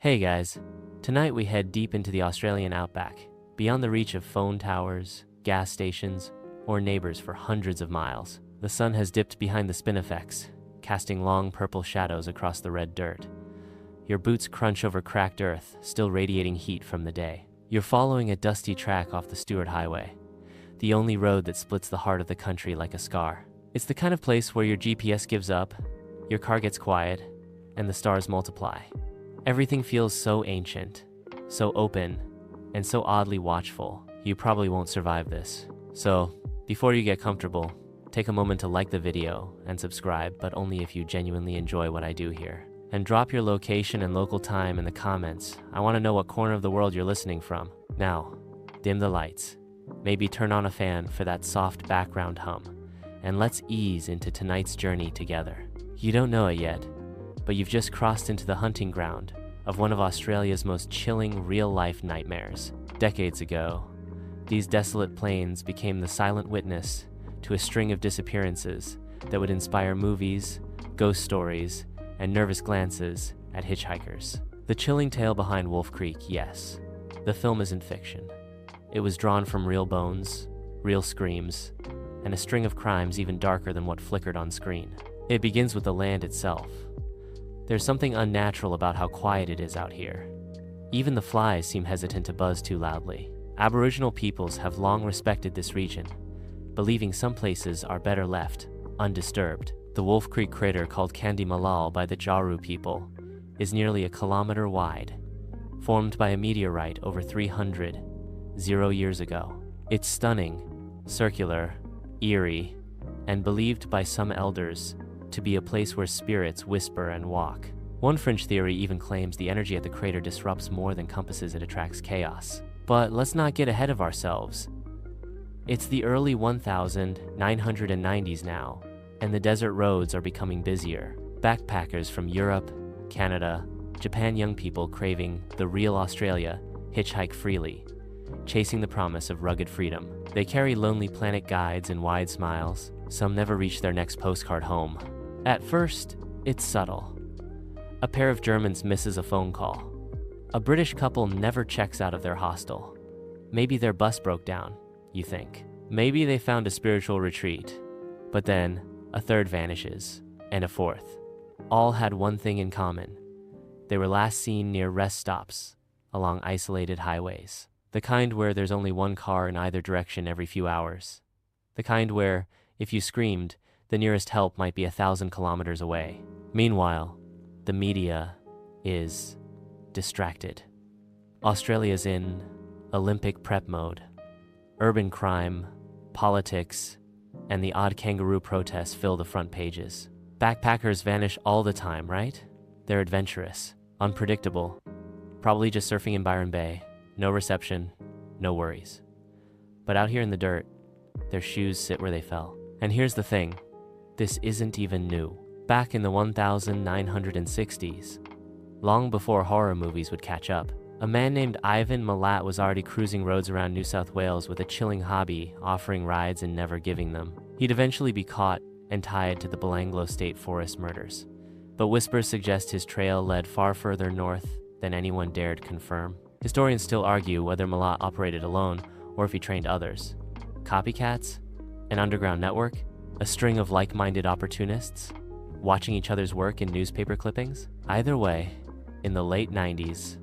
Hey guys, tonight we head deep into the Australian outback, beyond the reach of phone towers, gas stations, or neighbors for hundreds of miles. The sun has dipped behind the spinifex, casting long purple shadows across the red dirt. Your boots crunch over cracked earth, still radiating heat from the day. You're following a dusty track off the Stuart Highway, the only road that splits the heart of the country like a scar. It's the kind of place where your GPS gives up, your car gets quiet, and the stars multiply. Everything feels so ancient, so open, and so oddly watchful. You probably won't survive this. So, before you get comfortable, take a moment to like the video and subscribe, but only if you genuinely enjoy what I do here. And drop your location and local time in the comments. I want to know what corner of the world you're listening from. Now, dim the lights. Maybe turn on a fan for that soft background hum. And let's ease into tonight's journey together. You don't know it yet, but you've just crossed into the hunting ground of one of Australia's most chilling real-life nightmares. Decades ago, these desolate plains became the silent witness to a string of disappearances that would inspire movies, ghost stories, and nervous glances at hitchhikers. The chilling tale behind Wolf Creek, yes, the film isn't fiction. It was drawn from real bones, real screams, and a string of crimes even darker than what flickered on screen. It begins with the land itself. There's something unnatural about how quiet it is out here. Even the flies seem hesitant to buzz too loudly. Aboriginal peoples have long respected this region, believing some places are better left undisturbed. The Wolf Creek crater, called Kandi Malal by the Jaru people, is nearly a kilometer wide, formed by a meteorite over 300 years ago. It's stunning, circular, eerie, and believed by some elders to be a place where spirits whisper and walk. One fringe theory even claims the energy at the crater disrupts more than compasses, it attracts chaos. But let's not get ahead of ourselves. It's the early 1990s now, and the desert roads are becoming busier. Backpackers from Europe, Canada, Japan, young people craving the real Australia, hitchhike freely, chasing the promise of rugged freedom. They carry Lonely Planet guides and wide smiles. Some never reach their next postcard home. At first, it's subtle. A pair of Germans misses a phone call. A British couple never checks out of their hostel. Maybe their bus broke down, you think. Maybe they found a spiritual retreat. But then, a third vanishes, and a fourth. All had one thing in common. They were last seen near rest stops along isolated highways. The kind where there's only one car in either direction every few hours. The kind where, if you screamed, the nearest help might be 1,000 kilometers away. Meanwhile, the media is distracted. Australia's in Olympic prep mode. Urban crime, politics, and the odd kangaroo protests fill the front pages. Backpackers vanish all the time, right? They're adventurous, unpredictable, probably just surfing in Byron Bay. No reception, no worries. But out here in the dirt, their shoes sit where they fell. And here's the thing, this isn't even new. Back in the 1960s, long before horror movies would catch up, a man named Ivan Milat was already cruising roads around New South Wales with a chilling hobby, offering rides and never giving them. He'd eventually be caught and tied to the Belanglo State Forest murders. But whispers suggest his trail led far further north than anyone dared confirm. Historians still argue whether Milat operated alone or if he trained others. Copycats? An underground network? A string of like-minded opportunists? Watching each other's work in newspaper clippings? Either way, in the late 90s,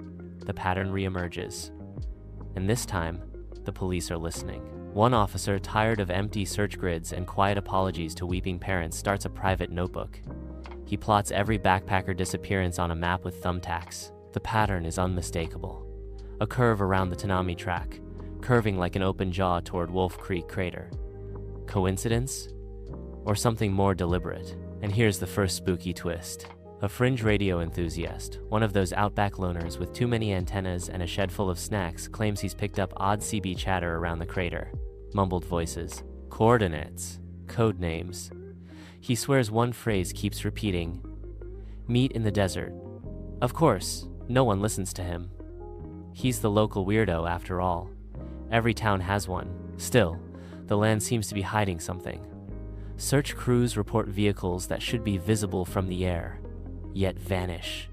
the pattern reemerges. And this time, the police are listening. One officer, tired of empty search grids and quiet apologies to weeping parents, starts a private notebook. He plots every backpacker disappearance on a map with thumbtacks. The pattern is unmistakable. A curve around the Tanami track, curving like an open jaw toward Wolf Creek crater. Coincidence? Or something more deliberate? And here's the first spooky twist. A fringe radio enthusiast, one of those outback loners with too many antennas and a shed full of snacks, claims he's picked up odd CB chatter around the crater. Mumbled voices, coordinates, code names. He swears one phrase keeps repeating, "Meet in the desert." Of course, no one listens to him. He's the local weirdo, after all. Every town has one. Still, the land seems to be hiding something. Search crews report vehicles that should be visible from the air, yet vanish.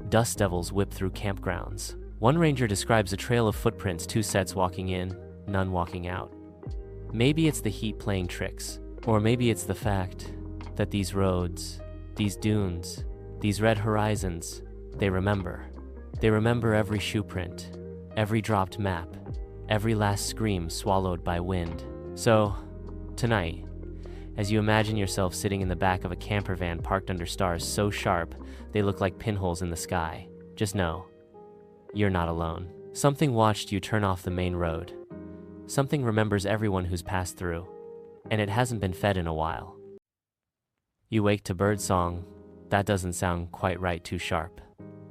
Dust devils whip through campgrounds. One ranger describes a trail of footprints, 2 sets walking in, none walking out. Maybe it's the heat playing tricks, or maybe it's the fact that these roads, these dunes, these red horizons, they remember. They remember every shoe print, every dropped map, every last scream swallowed by wind. So, tonight, as you imagine yourself sitting in the back of a camper van parked under stars so sharp they look like pinholes in the sky, just know, you're not alone. Something watched you turn off the main road. Something remembers everyone who's passed through, and it hasn't been fed in a while. You wake to birdsong. That doesn't sound quite right, too sharp,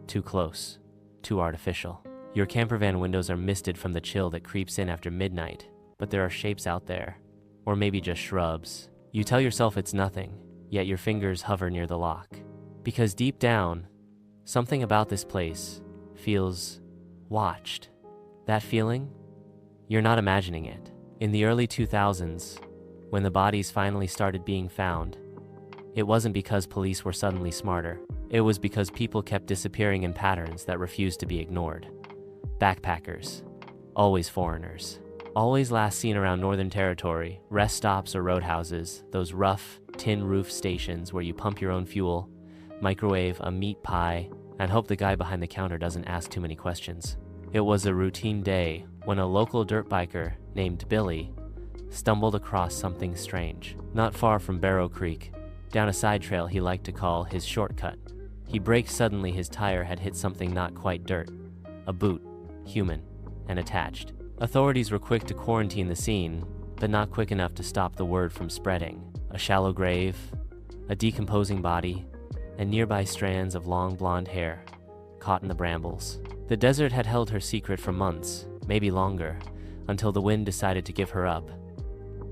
too close, too artificial. Your campervan windows are misted from the chill that creeps in after midnight, but there are shapes out there, or maybe just shrubs. You tell yourself it's nothing, yet your fingers hover near the lock. Because deep down, something about this place feels watched. That feeling? You're not imagining it. In the early 2000s, when the bodies finally started being found, it wasn't because police were suddenly smarter. It was because people kept disappearing in patterns that refused to be ignored. Backpackers, always foreigners, always last seen around Northern Territory, rest stops or roadhouses, those rough, tin-roof stations where you pump your own fuel, microwave a meat pie, and hope the guy behind the counter doesn't ask too many questions. It was a routine day when a local dirt biker named Billy stumbled across something strange. Not far from Barrow Creek, down a side trail he liked to call his shortcut. He braked suddenly. His tire had hit something not quite dirt. A boot, human, and attached. Authorities were quick to quarantine the scene, but not quick enough to stop the word from spreading. A shallow grave, a decomposing body, and nearby strands of long blonde hair caught in the brambles. The desert had held her secret for months, maybe longer, until the wind decided to give her up.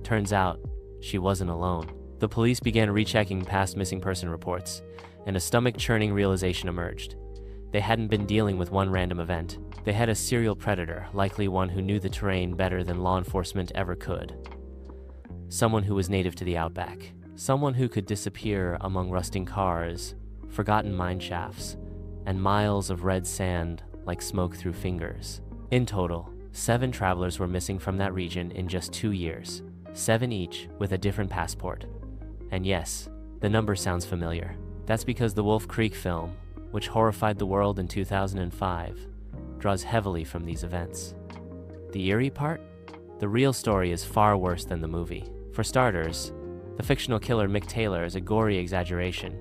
Turns out, she wasn't alone. The police began rechecking past missing person reports, and a stomach-churning realization emerged. They hadn't been dealing with one random event. They had a serial predator, likely one who knew the terrain better than law enforcement ever could. Someone who was native to the outback. Someone who could disappear among rusting cars, forgotten mine shafts, and miles of red sand like smoke through fingers. In total, 7 travelers were missing from that region in just 2 years, 7 each with a different passport. And yes, the number sounds familiar. That's because the Wolf Creek film, which horrified the world in 2005, draws heavily from these events. The eerie part? The real story is far worse than the movie. For starters, the fictional killer Mick Taylor is a gory exaggeration.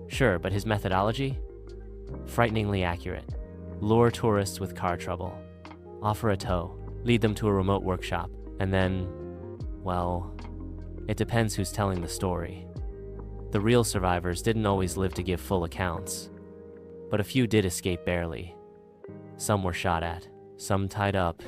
Sure, but his methodology? Frighteningly accurate. Lure tourists with car trouble, offer a tow, lead them to a remote workshop, and then, well, it depends who's telling the story. The real survivors didn't always live to give full accounts, but a few did escape barely. Some were shot at, some tied up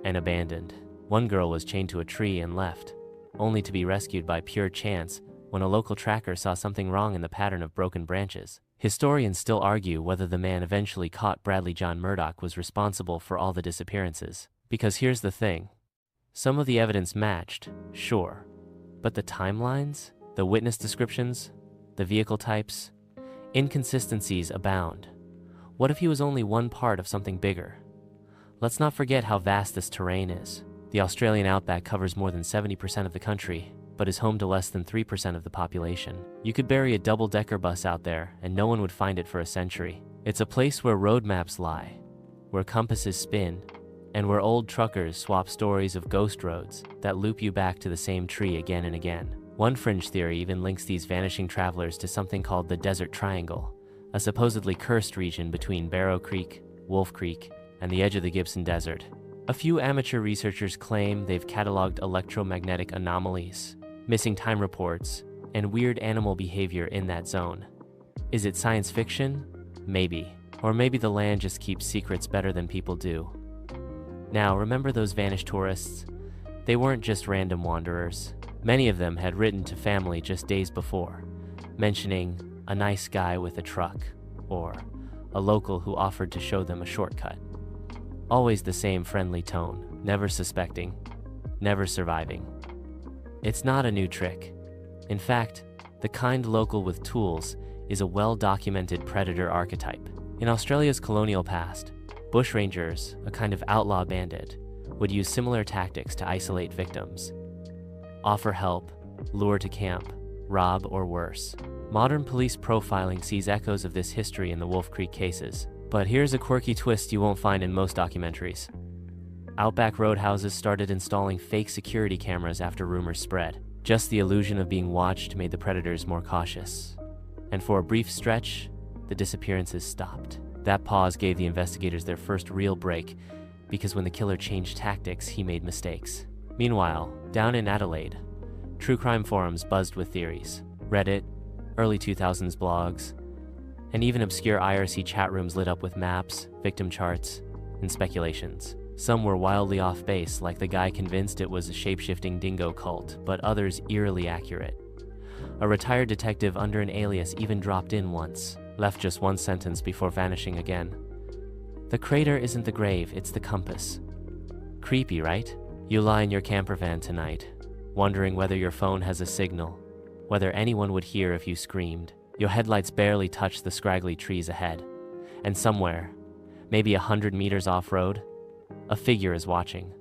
and abandoned. One girl was chained to a tree and left, only to be rescued by pure chance when a local tracker saw something wrong in the pattern of broken branches. Historians still argue whether the man eventually caught Bradley John Murdoch was responsible for all the disappearances. Because here's the thing. Some of the evidence matched, sure, but the timelines, the witness descriptions, the vehicle types, inconsistencies abound. What if he was only one part of something bigger? Let's not forget how vast this terrain is. The Australian outback covers more than 70% of the country, but is home to less than 3% of the population. You could bury a double-decker bus out there and no one would find it for a century. It's a place where road maps lie, where compasses spin, and where old truckers swap stories of ghost roads that loop you back to the same tree again and again. One fringe theory even links these vanishing travelers to something called the Desert Triangle, a supposedly cursed region between Barrow Creek, Wolf Creek, and the edge of the Gibson Desert. A few amateur researchers claim they've cataloged electromagnetic anomalies, missing time reports, and weird animal behavior in that zone. Is it science fiction? Maybe. Or maybe the land just keeps secrets better than people do. Now, remember those vanished tourists? They weren't just random wanderers. Many of them had written to family just days before, mentioning a nice guy with a truck, or a local who offered to show them a shortcut. Always the same friendly tone, never suspecting, never surviving. It's not a new trick. In fact, the kind local with tools is a well-documented predator archetype. In Australia's colonial past, bushrangers, a kind of outlaw bandit, would use similar tactics to isolate victims. Offer help, lure to camp, rob, or worse. Modern police profiling sees echoes of this history in the Wolf Creek cases. But here's a quirky twist you won't find in most documentaries. Outback Roadhouses started installing fake security cameras after rumors spread. Just the illusion of being watched made the predators more cautious. And for a brief stretch, the disappearances stopped. That pause gave the investigators their first real break, because when the killer changed tactics, he made mistakes. Meanwhile, down in Adelaide, true crime forums buzzed with theories. Reddit, early 2000s blogs, and even obscure IRC chat rooms lit up with maps, victim charts, and speculations. Some were wildly off base, like the guy convinced it was a shape-shifting dingo cult, but others eerily accurate. A retired detective under an alias even dropped in once, left just one sentence before vanishing again. The crater isn't the grave, it's the compass. Creepy, right? You lie in your camper van tonight, wondering whether your phone has a signal, whether anyone would hear if you screamed. Your headlights barely touch the scraggly trees ahead. And somewhere, maybe 100 meters off-road, a figure is watching.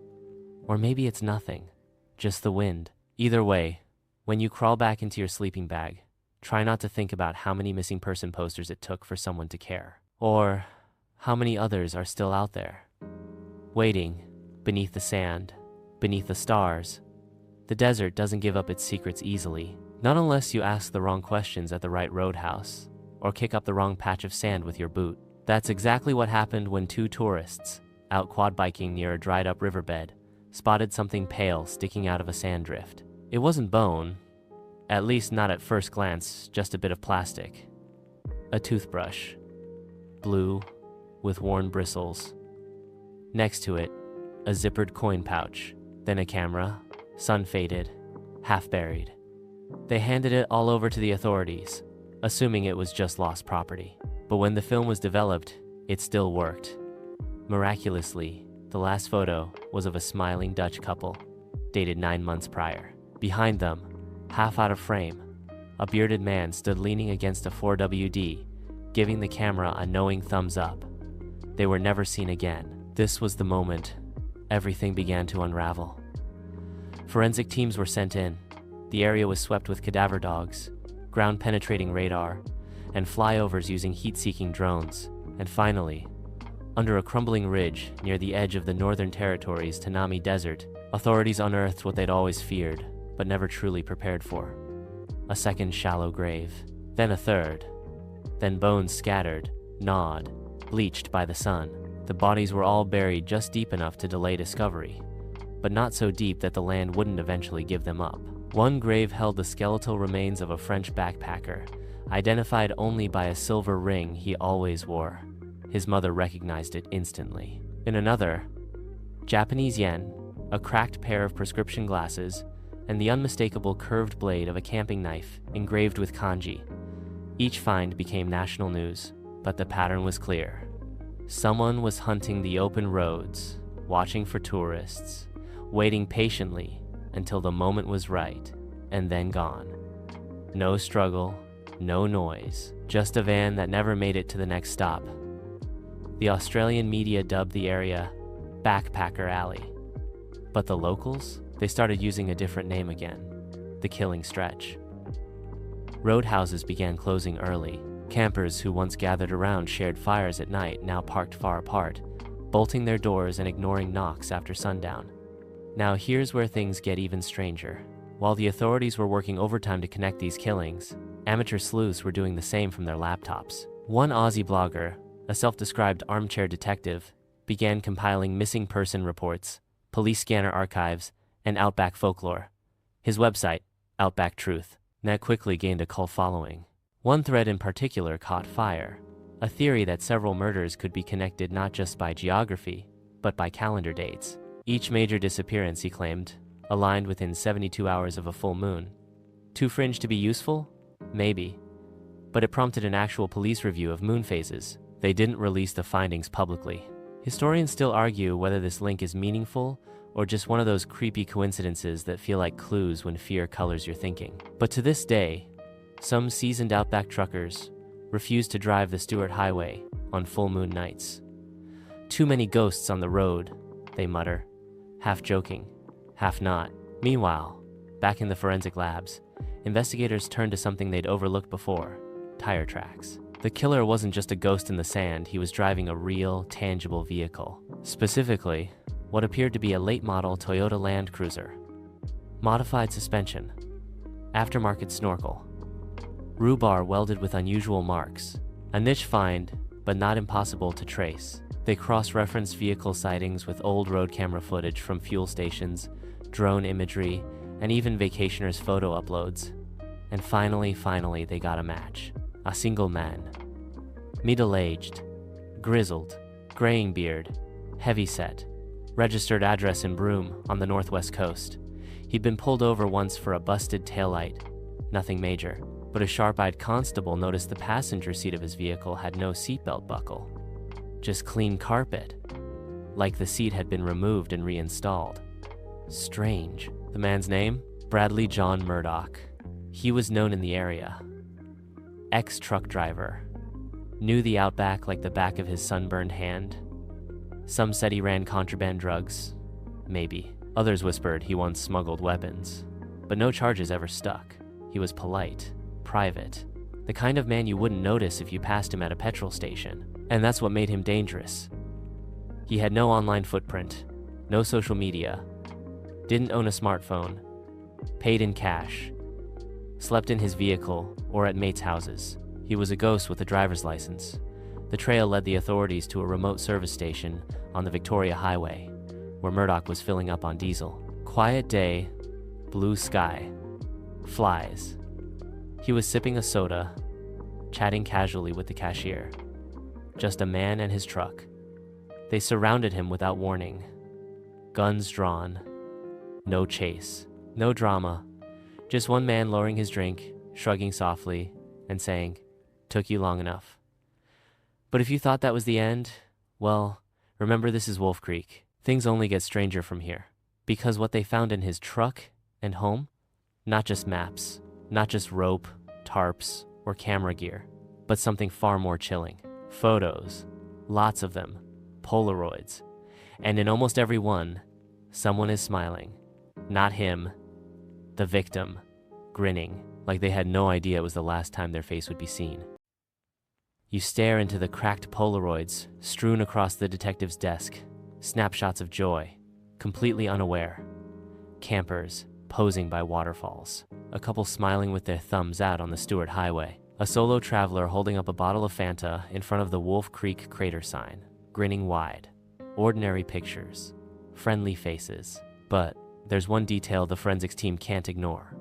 Or maybe it's nothing, just the wind. Either way, when you crawl back into your sleeping bag, try not to think about how many missing person posters it took for someone to care. Or how many others are still out there, waiting, beneath the sand, beneath the stars. The desert doesn't give up its secrets easily, not unless you ask the wrong questions at the right roadhouse, or kick up the wrong patch of sand with your boot. That's exactly what happened when two tourists, out quad biking near a dried up riverbed, spotted something pale sticking out of a sand drift. It wasn't bone, at least not at first glance, just a bit of plastic. A toothbrush, blue, with worn bristles. Next to it, a zippered coin pouch, then a camera, sun-faded, half-buried. They handed it all over to the authorities, assuming it was just lost property. But when the film was developed, it still worked. Miraculously, the last photo was of a smiling Dutch couple, dated 9 months prior. Behind them, half out of frame, a bearded man stood leaning against a 4WD, giving the camera a knowing thumbs up. They were never seen again. This was the moment everything began to unravel. Forensic teams were sent in. The area was swept with cadaver dogs, ground-penetrating radar, and flyovers using heat-seeking drones. And finally, under a crumbling ridge near the edge of the Northern Territory's Tanami Desert, authorities unearthed what they'd always feared, but never truly prepared for. A second shallow grave, then a third, then bones scattered, gnawed, bleached by the sun. The bodies were all buried just deep enough to delay discovery, but not so deep that the land wouldn't eventually give them up. One grave held the skeletal remains of a French backpacker, identified only by a silver ring he always wore. His mother recognized it instantly. In another, Japanese yen, a cracked pair of prescription glasses, and the unmistakable curved blade of a camping knife engraved with kanji. Each find became national news, but the pattern was clear. Someone was hunting the open roads, watching for tourists, waiting patiently until the moment was right, and then gone. No struggle, no noise, just a van that never made it to the next stop. The Australian media dubbed the area Backpacker Alley. But the locals? They started using a different name again, the Killing Stretch. Roadhouses began closing early. Campers who once gathered around shared fires at night now parked far apart, bolting their doors and ignoring knocks after sundown. Now here's where things get even stranger. While the authorities were working overtime to connect these killings, amateur sleuths were doing the same from their laptops. One Aussie blogger, a self-described armchair detective, began compiling missing person reports, police scanner archives, and Outback folklore. His website, Outback Truth, that quickly gained a cult following. One thread in particular caught fire, a theory that several murders could be connected not just by geography, but by calendar dates. Each major disappearance, he claimed, aligned within 72 hours of a full moon. Too fringe to be useful? Maybe. But it prompted an actual police review of moon phases. They didn't release the findings publicly. Historians still argue whether this link is meaningful or just one of those creepy coincidences that feel like clues when fear colors your thinking. But to this day, some seasoned Outback truckers, refused to drive the Stewart Highway on full moon nights. "Too many ghosts on the road," they mutter, half joking, half not. Meanwhile, back in the forensic labs, investigators turned to something they'd overlooked before: tire tracks. The killer wasn't just a ghost in the sand, he was driving a real, tangible vehicle. Specifically, what appeared to be a late-model Toyota Land Cruiser. Modified suspension, aftermarket snorkel, rhubarr welded with unusual marks. A niche find, but not impossible to trace. They cross-referenced vehicle sightings with old road camera footage from fuel stations, drone imagery, and even vacationers' photo uploads. And finally, they got a match. A single man. Middle-aged, grizzled, graying beard, heavy-set, registered address in Broome on the northwest coast. He'd been pulled over once for a busted taillight, nothing major, but a sharp-eyed constable noticed the passenger seat of his vehicle had no seatbelt buckle. Just clean carpet, like the seat had been removed and reinstalled. Strange. The man's name? Bradley John Murdoch. He was known in the area. Ex-truck driver. Knew the Outback like the back of his sunburned hand. Some said he ran contraband drugs. Maybe. Others whispered he once smuggled weapons. But no charges ever stuck. He was polite, private, the kind of man you wouldn't notice if you passed him at a petrol station. And that's what made him dangerous. He had no online footprint, no social media, didn't own a smartphone, paid in cash, slept in his vehicle or at mates' houses. He was a ghost with a driver's license. The trail led the authorities to a remote service station on the Victoria Highway, where Murdoch was filling up on diesel. Quiet day, blue sky, flies. He was sipping a soda, chatting casually with the cashier. Just a man and his truck. They surrounded him without warning. Guns drawn. No chase. No drama. Just one man lowering his drink, shrugging softly, and saying, "Took you long enough." But if you thought that was the end, well, remember this is Wolf Creek. Things only get stranger from here. Because what they found in his truck and home? Not just maps, not just rope, tarps, or camera gear, but something far more chilling. Photos, lots of them, Polaroids, and in almost every one, someone is smiling. Not him, the victim, grinning, like they had no idea it was the last time their face would be seen. You stare into the cracked Polaroids strewn across the detective's desk, snapshots of joy, completely unaware. Campers posing by waterfalls, a couple smiling with their thumbs out on the Stewart Highway. A solo traveler holding up a bottle of Fanta in front of the Wolf Creek crater sign, grinning wide. Ordinary pictures, friendly faces. But there's one detail the forensics team can't ignore.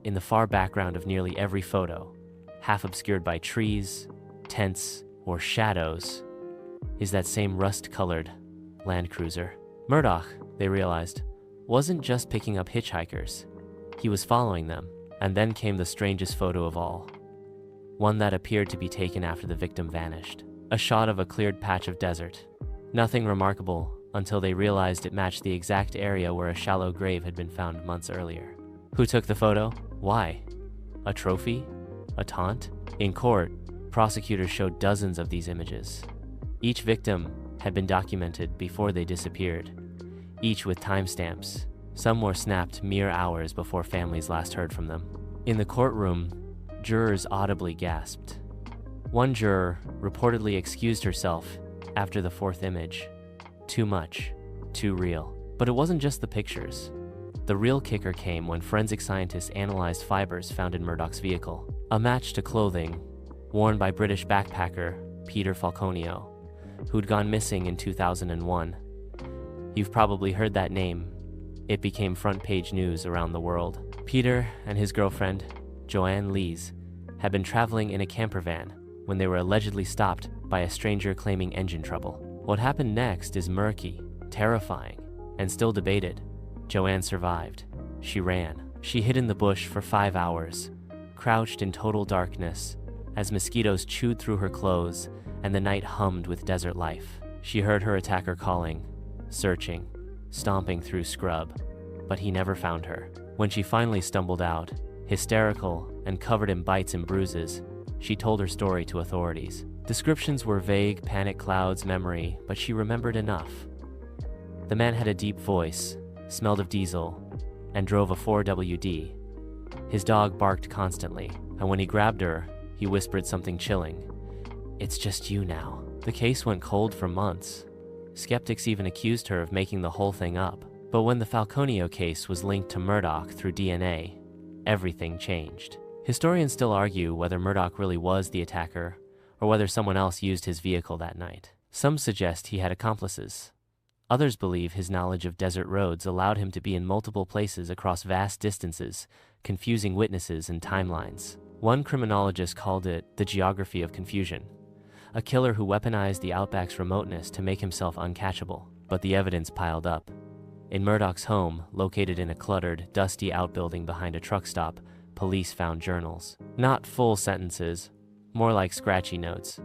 In the far background of nearly every photo, half obscured by trees, tents, or shadows, is that same rust-colored Land Cruiser. Murdoch, they realized, wasn't just picking up hitchhikers. He was following them. And then came the strangest photo of all. One that appeared to be taken after the victim vanished. A shot of a cleared patch of desert. Nothing remarkable until they realized it matched the exact area where a shallow grave had been found months earlier. Who took the photo? Why? A trophy? A taunt? In court, prosecutors showed dozens of these images. Each victim had been documented before they disappeared, each with timestamps. Some were snapped mere hours before families last heard from them. In the courtroom, jurors audibly gasped. One juror reportedly excused herself after the fourth image. Too much, too real. But it wasn't just the pictures. The real kicker came when forensic scientists analyzed fibers found in Murdoch's vehicle. A match to clothing worn by British backpacker Peter Falconio, who'd gone missing in 2001. You've probably heard that name. It became front-page news around the world. Peter and his girlfriend, Joanne Lees, had been traveling in a camper van when they were allegedly stopped by a stranger claiming engine trouble. What happened next is murky, terrifying, and still debated. Joanne survived. She ran. She hid in the bush for 5 hours, crouched in total darkness as mosquitoes chewed through her clothes and the night hummed with desert life. She heard her attacker calling, searching, stomping through scrub, but he never found her. When she finally stumbled out, hysterical and covered in bites and bruises, she told her story to authorities. Descriptions were vague, panic clouds memory, but she remembered enough. The man had a deep voice, smelled of diesel, and drove a 4WD. His dog barked constantly, and when he grabbed her, he whispered something chilling. "It's just you now." The case went cold for months. Skeptics even accused her of making the whole thing up. But when the Falconio case was linked to Murdaugh through DNA, everything changed. Historians still argue whether Murdaugh really was the attacker or whether someone else used his vehicle that night. Some suggest he had accomplices. Others believe his knowledge of desert roads allowed him to be in multiple places across vast distances, confusing witnesses and timelines. One criminologist called it the geography of confusion, a killer who weaponized the outback's remoteness to make himself uncatchable. But the evidence piled up. In Murdaugh's home, located in a cluttered, dusty outbuilding behind a truck stop, police found journals. Not full sentences, more like scratchy notes.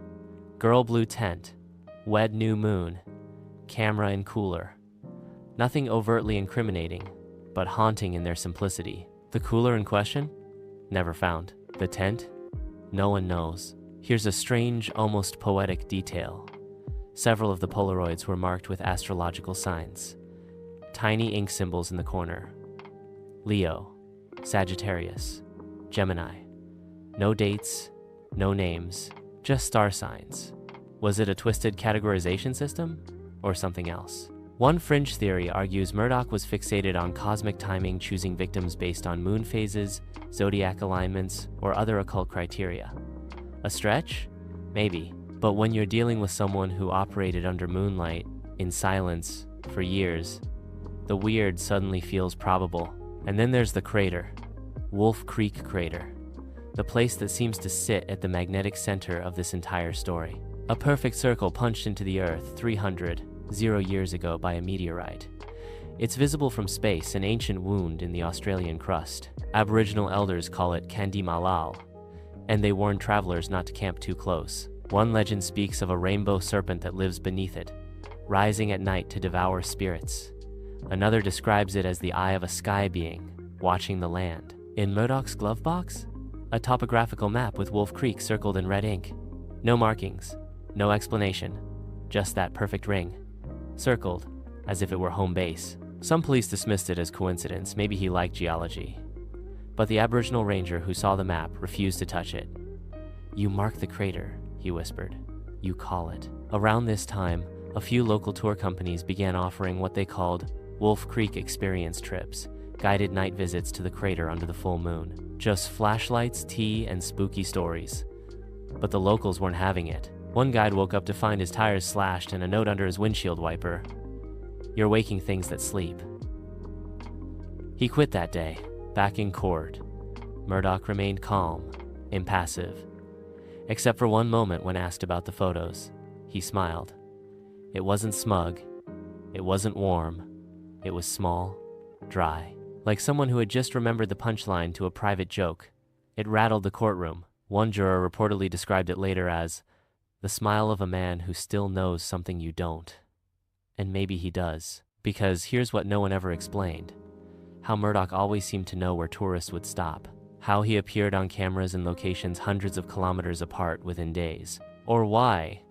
Girl blue tent, wed new moon, camera in cooler. Nothing overtly incriminating, but haunting in their simplicity. The cooler in question? Never found. The tent? No one knows. Here's a strange, almost poetic detail. Several of the Polaroids were marked with astrological signs. Tiny ink symbols in the corner. Leo, Sagittarius, Gemini. No dates, no names, just star signs. Was it a twisted categorization system or something else? One fringe theory argues Murdaugh was fixated on cosmic timing, choosing victims based on moon phases, zodiac alignments, or other occult criteria. A stretch? Maybe. But when you're dealing with someone who operated under moonlight, in silence, for years, the weird suddenly feels probable. And then there's the crater, Wolf Creek Crater, the place that seems to sit at the magnetic center of this entire story. A perfect circle punched into the earth 300 years ago by a meteorite. It's visible from space, an ancient wound in the Australian crust. Aboriginal elders call it Kandi Malal, and they warn travelers not to camp too close. One legend speaks of a rainbow serpent that lives beneath it, rising at night to devour spirits. Another describes it as the eye of a sky being, watching the land. In Murdaugh's glove box? A topographical map with Wolf Creek circled in red ink. No markings, no explanation, just that perfect ring, circled as if it were home base. Some police dismissed it as coincidence, maybe he liked geology. But the Aboriginal ranger who saw the map refused to touch it. "You mark the crater," he whispered. "You call it." Around this time, a few local tour companies began offering what they called Wolf Creek experience trips, guided night visits to the crater under the full moon. Just flashlights, tea, and spooky stories. But the locals weren't having it. One guide woke up to find his tires slashed and a note under his windshield wiper. "You're waking things that sleep." He quit that day, back in court. Murdaugh remained calm, impassive. Except for one moment when asked about the photos. He smiled. It wasn't smug. It wasn't warm. It was small, dry, like someone who had just remembered the punchline to a private joke. It rattled the courtroom. One juror reportedly described it later as the smile of a man who still knows something you don't. And maybe he does. Because here's what no one ever explained. How Murdaugh always seemed to know where tourists would stop. How he appeared on cameras in locations hundreds of kilometers apart within days. Or why,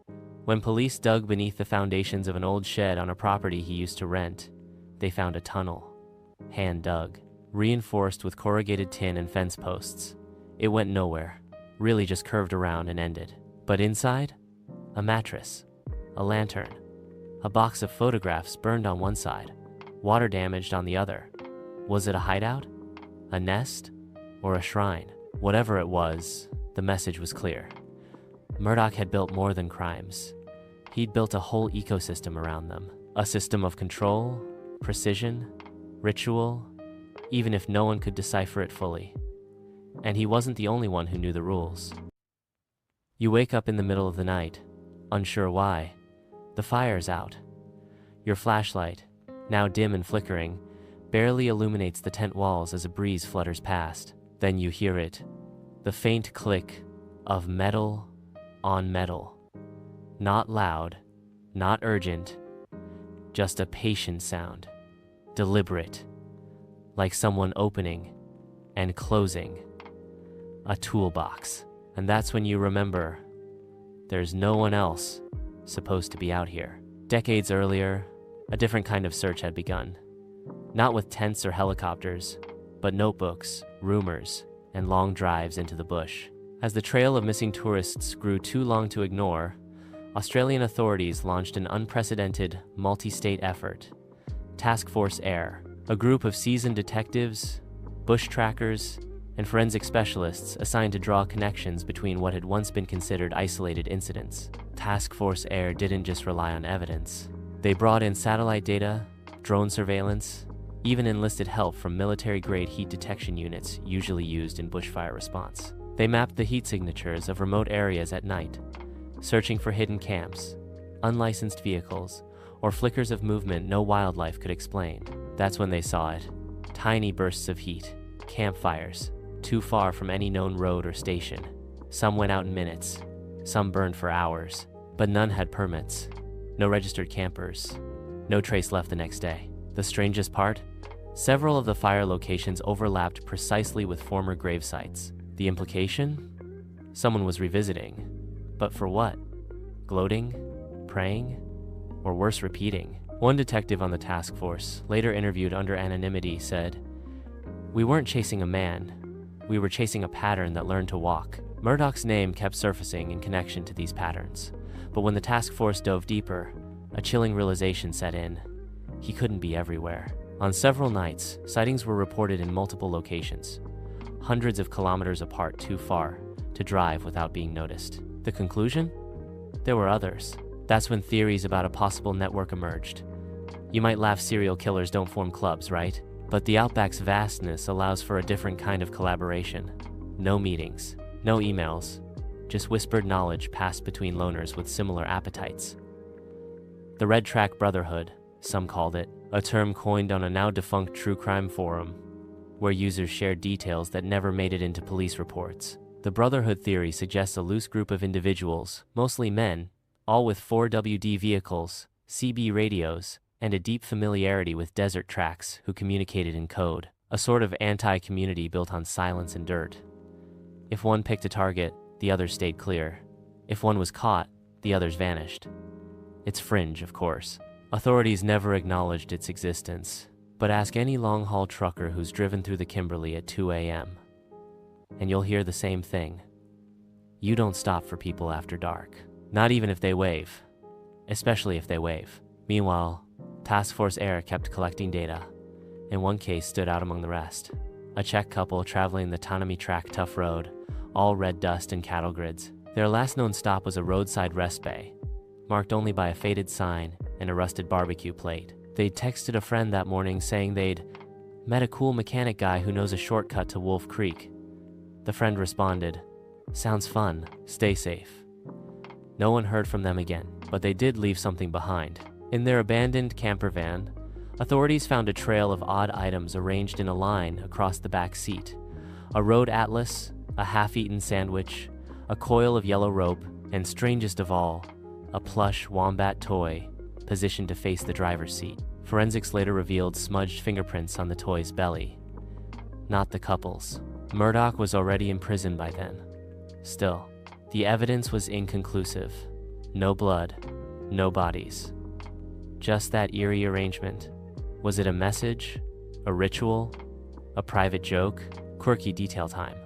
when police dug beneath the foundations of an old shed on a property he used to rent, they found a tunnel, hand-dug, reinforced with corrugated tin and fence posts. It went nowhere, really just curved around and ended. But inside, a mattress, a lantern, a box of photographs burned on one side, water damaged on the other. Was it a hideout, a nest, or a shrine? Whatever it was, the message was clear. Murdaugh had built more than crimes. He'd built a whole ecosystem around them, a system of control, precision, ritual, even if no one could decipher it fully. And he wasn't the only one who knew the rules. You wake up in the middle of the night, unsure why. The fire's out. Your flashlight, now dim and flickering, barely illuminates the tent walls as a breeze flutters past. Then you hear it, the faint click of metal on metal. Not loud, not urgent, just a patient sound, deliberate, like someone opening and closing a toolbox. And that's when you remember, there's no one else supposed to be out here. Decades earlier, a different kind of search had begun. Not with tents or helicopters, but notebooks, rumors, and long drives into the bush. As the trail of missing tourists grew too long to ignore, Australian authorities launched an unprecedented multi-state effort, Task Force Air, a group of seasoned detectives, bush trackers, and forensic specialists assigned to draw connections between what had once been considered isolated incidents. Task Force Air didn't just rely on evidence. They brought in satellite data, drone surveillance, even enlisted help from military-grade heat detection units usually used in bushfire response. They mapped the heat signatures of remote areas at night, searching for hidden camps, unlicensed vehicles, or flickers of movement no wildlife could explain. That's when they saw it. Tiny bursts of heat, campfires, too far from any known road or station. Some went out in minutes, some burned for hours, but none had permits, no registered campers, no trace left the next day. The strangest part? Several of the fire locations overlapped precisely with former grave sites. The implication? Someone was revisiting. But for what? Gloating? Praying? Or worse, repeating? One detective on the task force, later interviewed under anonymity, said, "We weren't chasing a man. We were chasing a pattern that learned to walk." Murdoch's name kept surfacing in connection to these patterns. But when the task force dove deeper, a chilling realization set in. He couldn't be everywhere. On several nights, sightings were reported in multiple locations, hundreds of kilometers apart, too far to drive without being noticed. The conclusion? There were others. That's when theories about a possible network emerged. You might laugh serial killers don't form clubs, right? But the Outback's vastness allows for a different kind of collaboration. No meetings, no emails, just whispered knowledge passed between loners with similar appetites. The Red Track Brotherhood, some called it, a term coined on a now-defunct true crime forum, where users shared details that never made it into police reports. The Brotherhood theory suggests a loose group of individuals, mostly men, all with 4WD vehicles, CB radios, and a deep familiarity with desert tracks who communicated in code, a sort of anti-community built on silence and dirt. If one picked a target, the others stayed clear. If one was caught, the others vanished. It's fringe, of course. Authorities never acknowledged its existence, but ask any long-haul trucker who's driven through the Kimberley at 2 a.m., and you'll hear the same thing. You don't stop for people after dark. Not even if they wave. Especially if they wave. Meanwhile, Task Force Air kept collecting data, and one case stood out among the rest. A Czech couple traveling the Tanami Track tough road, all red dust and cattle grids. Their last known stop was a roadside rest bay, marked only by a faded sign and a rusted barbecue plate. They'd texted a friend that morning saying they'd met a cool mechanic guy who knows a shortcut to Wolf Creek. The friend responded, "Sounds fun, stay safe." No one heard from them again, but they did leave something behind. In their abandoned camper van, authorities found a trail of odd items arranged in a line across the back seat. A road atlas, a half-eaten sandwich, a coil of yellow rope, and strangest of all, a plush wombat toy positioned to face the driver's seat. Forensics later revealed smudged fingerprints on the toy's belly. Not the couple's. Murdoch was already in prison by then. Still, the evidence was inconclusive. No blood, no bodies. Just that eerie arrangement. Was it a message? A ritual? A private joke? Quirky detail time.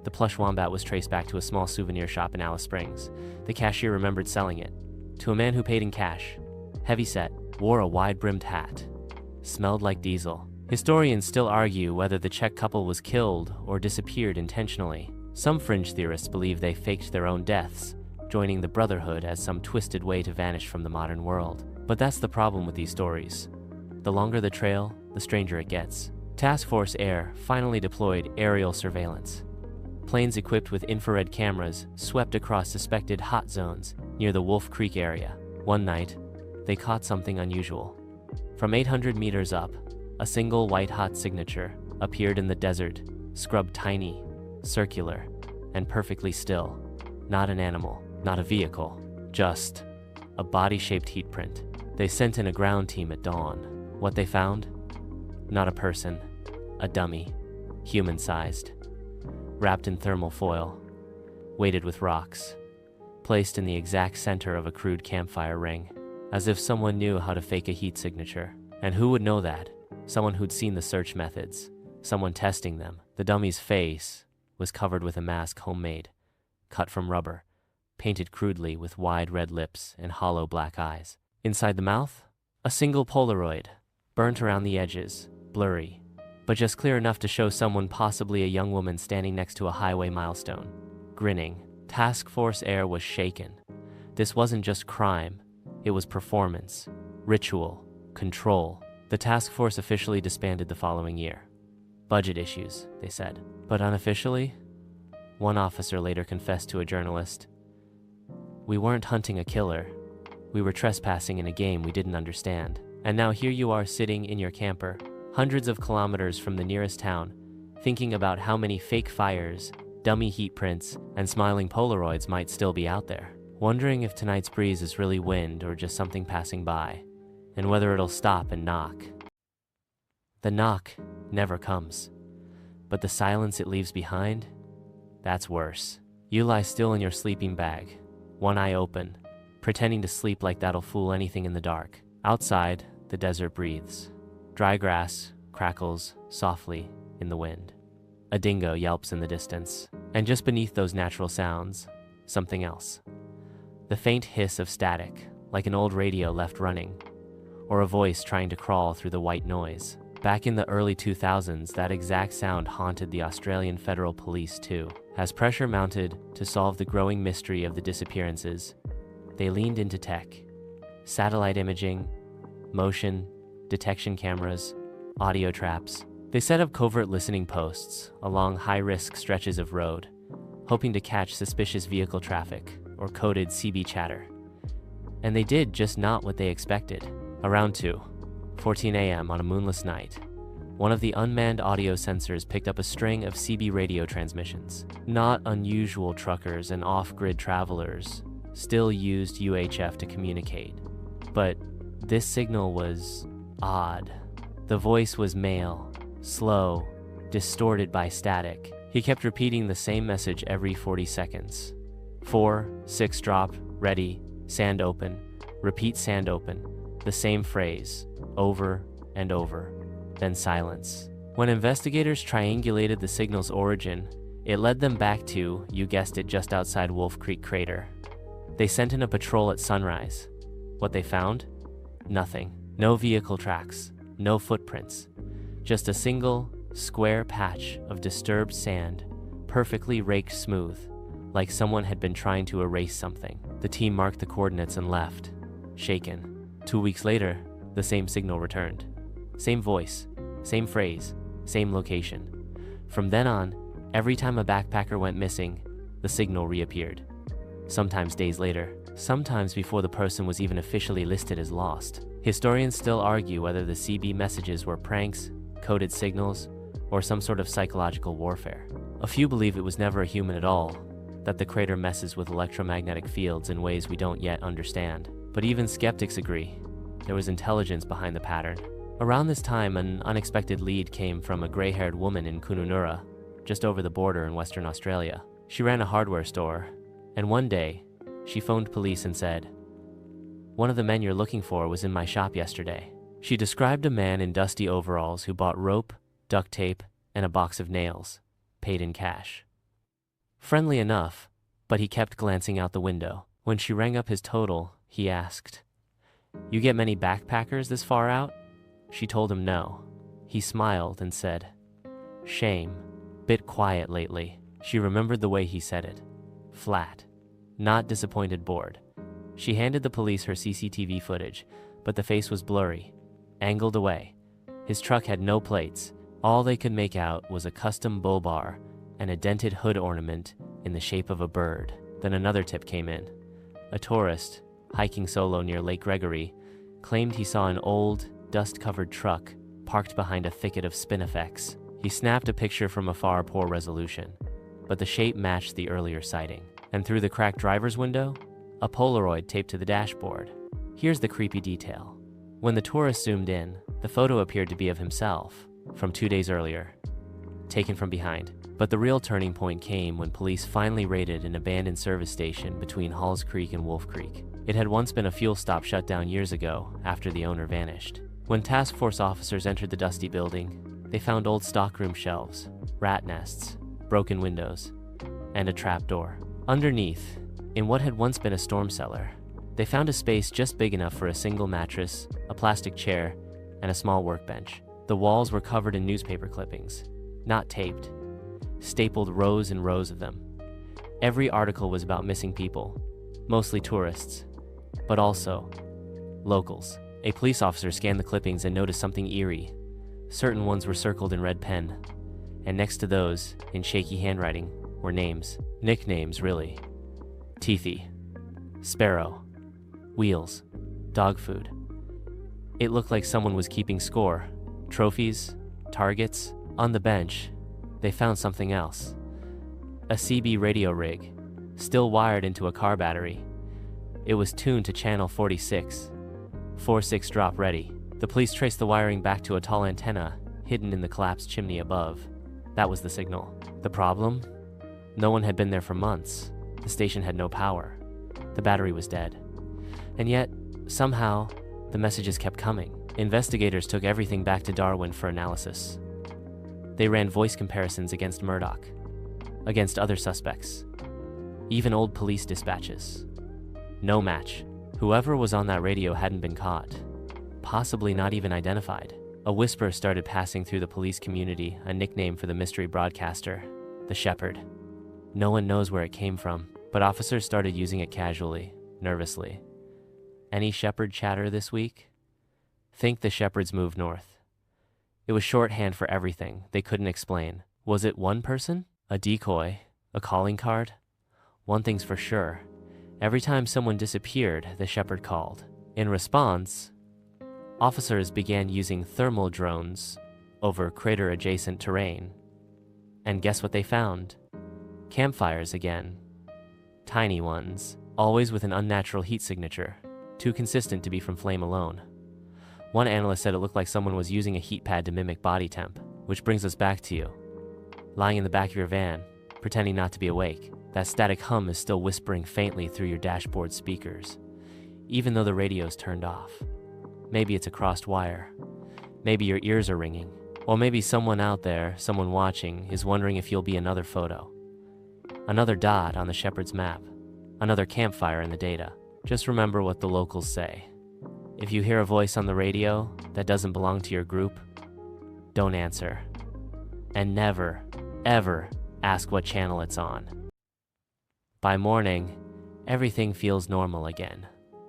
The plush wombat was traced back to a small souvenir shop in Alice Springs. The cashier remembered selling it to a man who paid in cash. Heavyset, wore a wide-brimmed hat, smelled like diesel. Historians still argue whether the Czech couple was killed or disappeared intentionally. Some fringe theorists believe they faked their own deaths, joining the Brotherhood as some twisted way to vanish from the modern world. But that's the problem with these stories. The longer the trail, the stranger it gets. Task Force Air finally deployed aerial surveillance. Planes equipped with infrared cameras swept across suspected hot zones near the Wolf Creek area. One night, they caught something unusual. From 800 meters up, a single white-hot signature appeared in the desert, scrubbed tiny, circular, and perfectly still. Not an animal, not a vehicle, just a body-shaped heat print. They sent in a ground team at dawn. What they found? Not a person, a dummy, human-sized, wrapped in thermal foil. weighted with rocks, placed in the exact center of a crude campfire ring, as if someone knew how to fake a heat signature. And who would know that? Someone who'd seen the search methods, someone testing them. The dummy's face was covered with a mask homemade, cut from rubber, painted crudely with wide red lips and hollow black eyes. Inside the mouth, a single Polaroid, burnt around the edges, blurry, but just clear enough to show someone, possibly a young woman, standing next to a highway milestone, grinning. Task Force air was shaken. This wasn't just crime, it was performance, ritual, control. The task force officially disbanded the following year. Budget issues, they said. But unofficially, one officer later confessed to a journalist, "We weren't hunting a killer. We were trespassing in a game we didn't understand. And now here you are sitting in your camper, hundreds of kilometers from the nearest town, thinking about how many fake fires, dummy heat prints, and smiling Polaroids might still be out there. Wondering if tonight's breeze is really wind or just something passing by, and whether it'll stop and knock." The knock never comes, but the silence it leaves behind, that's worse. You lie still in your sleeping bag, one eye open, pretending to sleep like that'll fool anything in the dark. Outside, the desert breathes. Dry grass crackles softly in the wind. A dingo yelps in the distance, and just beneath those natural sounds, something else. The faint hiss of static, like an old radio left running, or a voice trying to crawl through the white noise. Back in the early 2000s, that exact sound haunted the Australian Federal Police too. As pressure mounted to solve the growing mystery of the disappearances, they leaned into tech. Satellite imaging, motion detection cameras, audio traps. They set up covert listening posts along high-risk stretches of road, hoping to catch suspicious vehicle traffic or coded CB chatter. And they did just not what they expected. Around 2:14 a.m. on a moonless night, one of the unmanned audio sensors picked up a string of CB radio transmissions. Not unusual. Truckers and off-grid travelers still used UHF to communicate, but this signal was odd. The voice was male, slow, distorted by static. He kept repeating the same message every 40 seconds. 4, 6 drop, ready, sand open, repeat sand open. The same phrase, over and over, then silence. When investigators triangulated the signal's origin, it led them back to, you guessed it, just outside Wolf Creek Crater. They sent in a patrol at sunrise. What they found? Nothing. No vehicle tracks, no footprints. Just a single, square patch of disturbed sand, perfectly raked smooth, like someone had been trying to erase something. The team marked the coordinates and left, shaken. 2 weeks later, the same signal returned. Same voice, same phrase, same location. From then on, every time a backpacker went missing, the signal reappeared. Sometimes days later, sometimes before the person was even officially listed as lost. Historians still argue whether the CB messages were pranks, coded signals, or some sort of psychological warfare. A few believe it was never a human at all, that the crater messes with electromagnetic fields in ways we don't yet understand. But even skeptics agree, there was intelligence behind the pattern. Around this time, an unexpected lead came from a gray-haired woman in Kununurra, just over the border in Western Australia. She ran a hardware store, and one day, she phoned police and said, "One of the men you're looking for was in my shop yesterday." She described a man in dusty overalls who bought rope, duct tape, and a box of nails, paid in cash. Friendly enough, but he kept glancing out the window. When she rang up his total, he asked, "You get many backpackers this far out?" She told him no. He smiled and said, "Shame. Bit quiet lately." She remembered the way he said it. Flat. Not disappointed, bored. She handed the police her CCTV footage, but the face was blurry, angled away. His truck had no plates. All they could make out was a custom bull bar and a dented hood ornament in the shape of a bird. Then another tip came in. A tourist, hiking solo near Lake Gregory, claimed he saw an old, dust-covered truck parked behind a thicket of spinifex. He snapped a picture from afar, poor resolution, but the shape matched the earlier sighting. And through the cracked driver's window, a Polaroid taped to the dashboard. Here's the creepy detail. When the tourist zoomed in, the photo appeared to be of himself from 2 days earlier. taken from behind. But the real turning point came when police finally raided an abandoned service station between Halls Creek and Wolf Creek. It had once been a fuel stop shut down years ago after the owner vanished. When task force officers entered the dusty building, they found old stockroom shelves, rat nests, broken windows, and a trap door. Underneath, in what had once been a storm cellar, they found a space just big enough for a single mattress, a plastic chair, and a small workbench. The walls were covered in newspaper clippings, not taped, stapled rows and rows of them. Every article was about missing people, mostly tourists, but also locals. A police officer scanned the clippings and noticed something eerie. Certain ones were circled in red pen, and next to those, in shaky handwriting, were names. Nicknames, really. Teethy, Sparrow, Wheels, dog food. It looked like someone was keeping score. Trophies, targets. On the bench, they found something else. A CB radio rig, still wired into a car battery. It was tuned to channel 46. 4-6 drop ready. The police traced the wiring back to a tall antenna hidden in the collapsed chimney above. That was the signal. The problem? No one had been there for months. The station had no power. The battery was dead. And yet, somehow, the messages kept coming. Investigators took everything back to Darwin for analysis. They ran voice comparisons against Murdoch, against other suspects, even old police dispatches. No match. Whoever was on that radio hadn't been caught, possibly not even identified. A whisper started passing through the police community, a nickname for the mystery broadcaster, the Shepherd. No one knows where it came from, but officers started using it casually, nervously. Any Shepherd chatter this week? Think the Shepherds moved north. It was shorthand for everything they couldn't explain. Was it one person? A decoy? A calling card? One thing's for sure. Every time someone disappeared, the Shepherd called. In response, officers began using thermal drones over crater-adjacent terrain. And guess what they found? Campfires again. Tiny ones, always with an unnatural heat signature, too consistent to be from flame alone. One analyst said it looked like someone was using a heat pad to mimic body temp, which brings us back to you. Lying in the back of your van, pretending not to be awake. That static hum is still whispering faintly through your dashboard speakers, even though the radio's turned off. Maybe it's a crossed wire. Maybe your ears are ringing. Or maybe someone out there, someone watching, is wondering if you'll be another photo. Another dot on the Shepherd's map. Another campfire in the data. Just remember what the locals say. If you hear a voice on the radio that doesn't belong to your group, don't answer. And never, ever ask what channel it's on. By morning, everything feels normal again.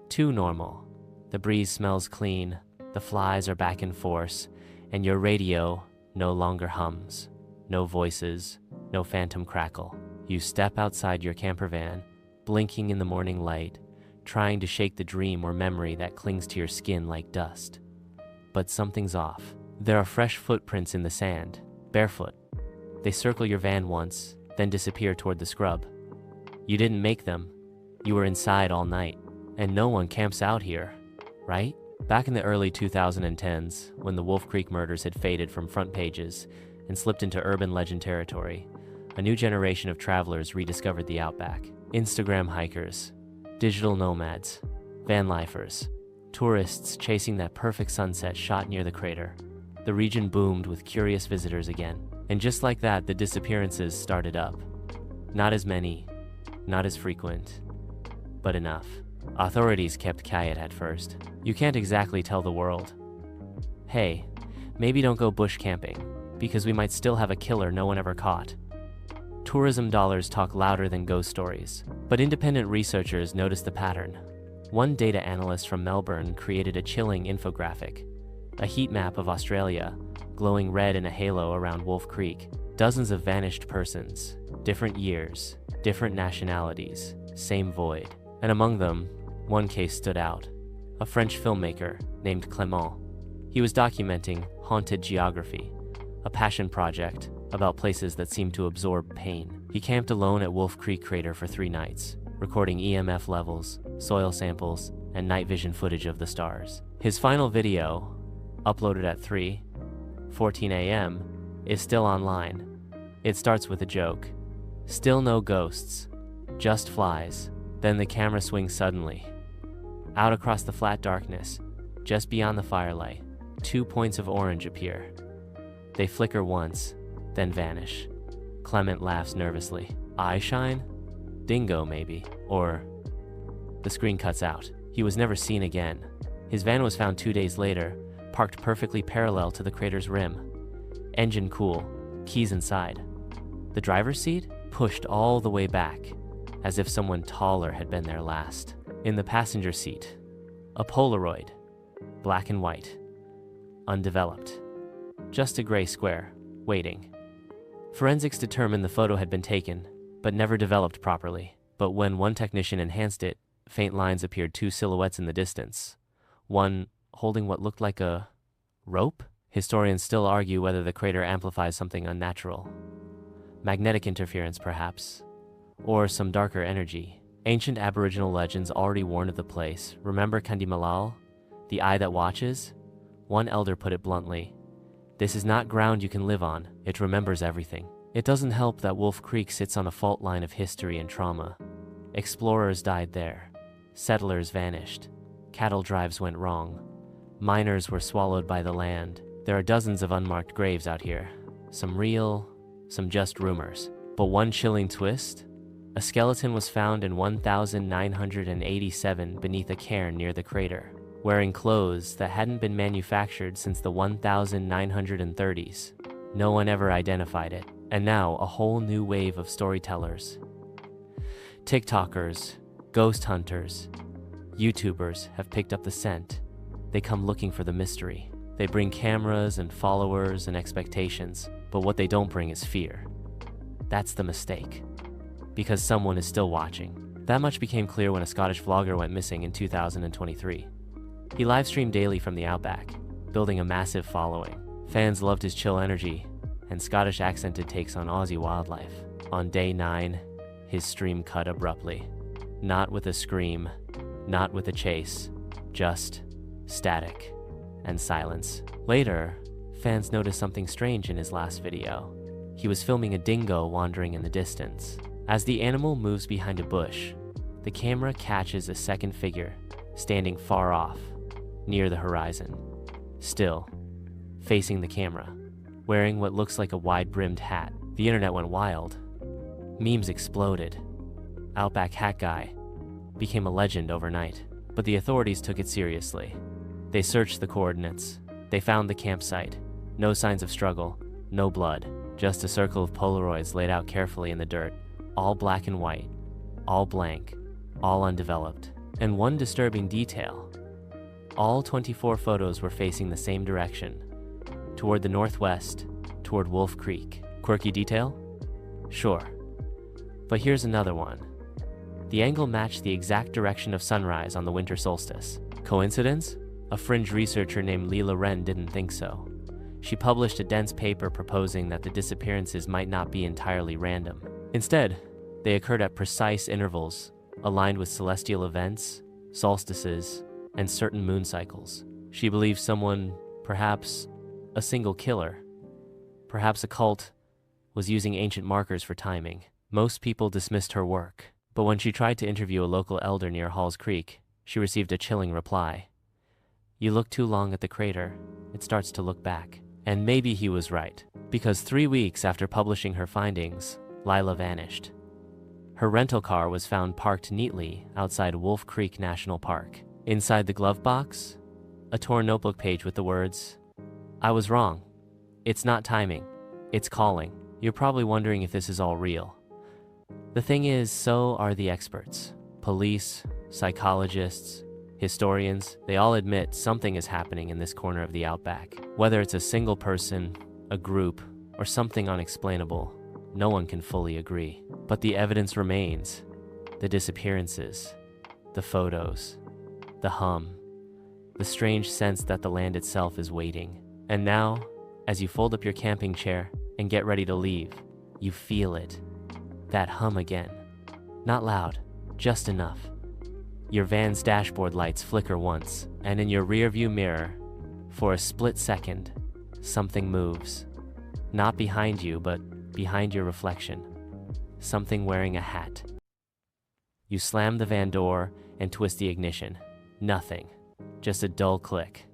Too normal. The breeze smells clean, the flies are back in force, and your radio no longer hums. No voices, no phantom crackle. You step outside your camper van, blinking in the morning light, trying to shake the dream or memory that clings to your skin like dust. But something's off. There are fresh footprints in the sand, barefoot. They circle your van once, then disappear toward the scrub. You didn't make them. You were inside all night. And no one camps out here, right? Back in the early 2010s, when the Wolf Creek murders had faded from front pages and slipped into urban legend territory, a new generation of travelers rediscovered the outback. Instagram hikers, digital nomads, van lifers, tourists chasing that perfect sunset shot near the crater. The region boomed with curious visitors again. And just like that, the disappearances started up. Not as many, not as frequent, but enough. Authorities kept quiet at first. You can't exactly tell the world, hey, maybe don't go bush camping, because we might still have a killer no one ever caught. Tourism dollars talk louder than ghost stories, but independent researchers noticed the pattern. One data analyst from Melbourne created a chilling infographic, a heat map of Australia, glowing red in a halo around Wolf Creek. Dozens of vanished persons, different years, different nationalities, same void. And among them, one case stood out. A French filmmaker named Clément. He was documenting haunted geography, a passion project about places that seemed to absorb pain. He camped alone at Wolf Creek Crater for 3 nights, recording EMF levels, soil samples, and night vision footage of the stars. His final video, uploaded at 3:14 a.m., is still online. It starts with a joke. Still no ghosts, just flies. Then the camera swings suddenly. Out across the flat darkness, just beyond the firelight, 2 points of orange appear. They flicker once, then vanish. Clement laughs nervously. Eye shine? Dingo, maybe. Or... The screen cuts out. He was never seen again. His van was found 2 days later, parked perfectly parallel to the crater's rim. Engine cool, keys inside. The driver's seat? Pushed all the way back, as if someone taller had been there last. In the passenger seat, a Polaroid, black and white, undeveloped. Just a gray square, waiting. Forensics determined the photo had been taken, but never developed properly. But when one technician enhanced it, faint lines appeared, 2 silhouettes in the distance. One holding what looked like a rope? Historians still argue whether the crater amplifies something unnatural. Magnetic interference, perhaps. Or some darker energy. Ancient Aboriginal legends already warned of the place. Remember Kandi Malal? The eye that watches? One elder put it bluntly. This is not ground you can live on. It remembers everything. It doesn't help that Wolf Creek sits on a fault line of history and trauma. Explorers died there. Settlers vanished. Cattle drives went wrong. Miners were swallowed by the land. There are dozens of unmarked graves out here. Some real, some just rumors. But one chilling twist? A skeleton was found in 1987 beneath a cairn near the crater, wearing clothes that hadn't been manufactured since the 1930s. No one ever identified it, and now a whole new wave of storytellers. TikTokers, ghost hunters, YouTubers have picked up the scent. They come looking for the mystery. They bring cameras and followers and expectations, but what they don't bring is fear. That's the mistake. Because someone is still watching. That much became clear when a Scottish vlogger went missing in 2023. He livestreamed daily from the outback, building a massive following. Fans loved his chill energy and Scottish accented takes on Aussie wildlife. On day 9, his stream cut abruptly. Not with a scream, not with a chase, just static and silence. Later, fans noticed something strange in his last video. He was filming a dingo wandering in the distance. As the animal moves behind a bush, the camera catches a second figure standing far off, near the horizon. Still, facing the camera, wearing what looks like a wide-brimmed hat. The internet went wild. Memes exploded. Outback Hat Guy became a legend overnight, but the authorities took it seriously. They searched the coordinates. They found the campsite. No signs of struggle, no blood, just a circle of Polaroids laid out carefully in the dirt, all black and white, all blank, all undeveloped. And one disturbing detail, all 24 photos were facing the same direction, toward the northwest, toward Wolf Creek. Quirky detail? Sure. But here's another one. The angle matched the exact direction of sunrise on the winter solstice. Coincidence? A fringe researcher named Leela Wren didn't think so. She published a dense paper proposing that the disappearances might not be entirely random. Instead, they occurred at precise intervals, aligned with celestial events, solstices, and certain moon cycles. She believed someone, perhaps a single killer, perhaps a cult, was using ancient markers for timing. Most people dismissed her work, but when she tried to interview a local elder near Halls Creek, she received a chilling reply. You look too long at the crater, it starts to look back. And maybe he was right, because 3 weeks after publishing her findings, Lila vanished. Her rental car was found parked neatly outside Wolf Creek National Park. Inside the glove box, a torn notebook page with the words, I was wrong. It's not timing. It's calling. You're probably wondering if this is all real. The thing is, so are the experts. Police, psychologists, historians, they all admit something is happening in this corner of the outback. Whether it's a single person, a group, or something unexplainable, no one can fully agree. But the evidence remains. The disappearances, the photos, the hum, the strange sense that the land itself is waiting. And now, as you fold up your camping chair and get ready to leave, you feel it. That hum again. Not loud, just enough. Your van's dashboard lights flicker once, and in your rearview mirror, for a split second, something moves. Not behind you, but behind your reflection. Something wearing a hat. You slam the van door and twist the ignition. Nothing. Just a dull click.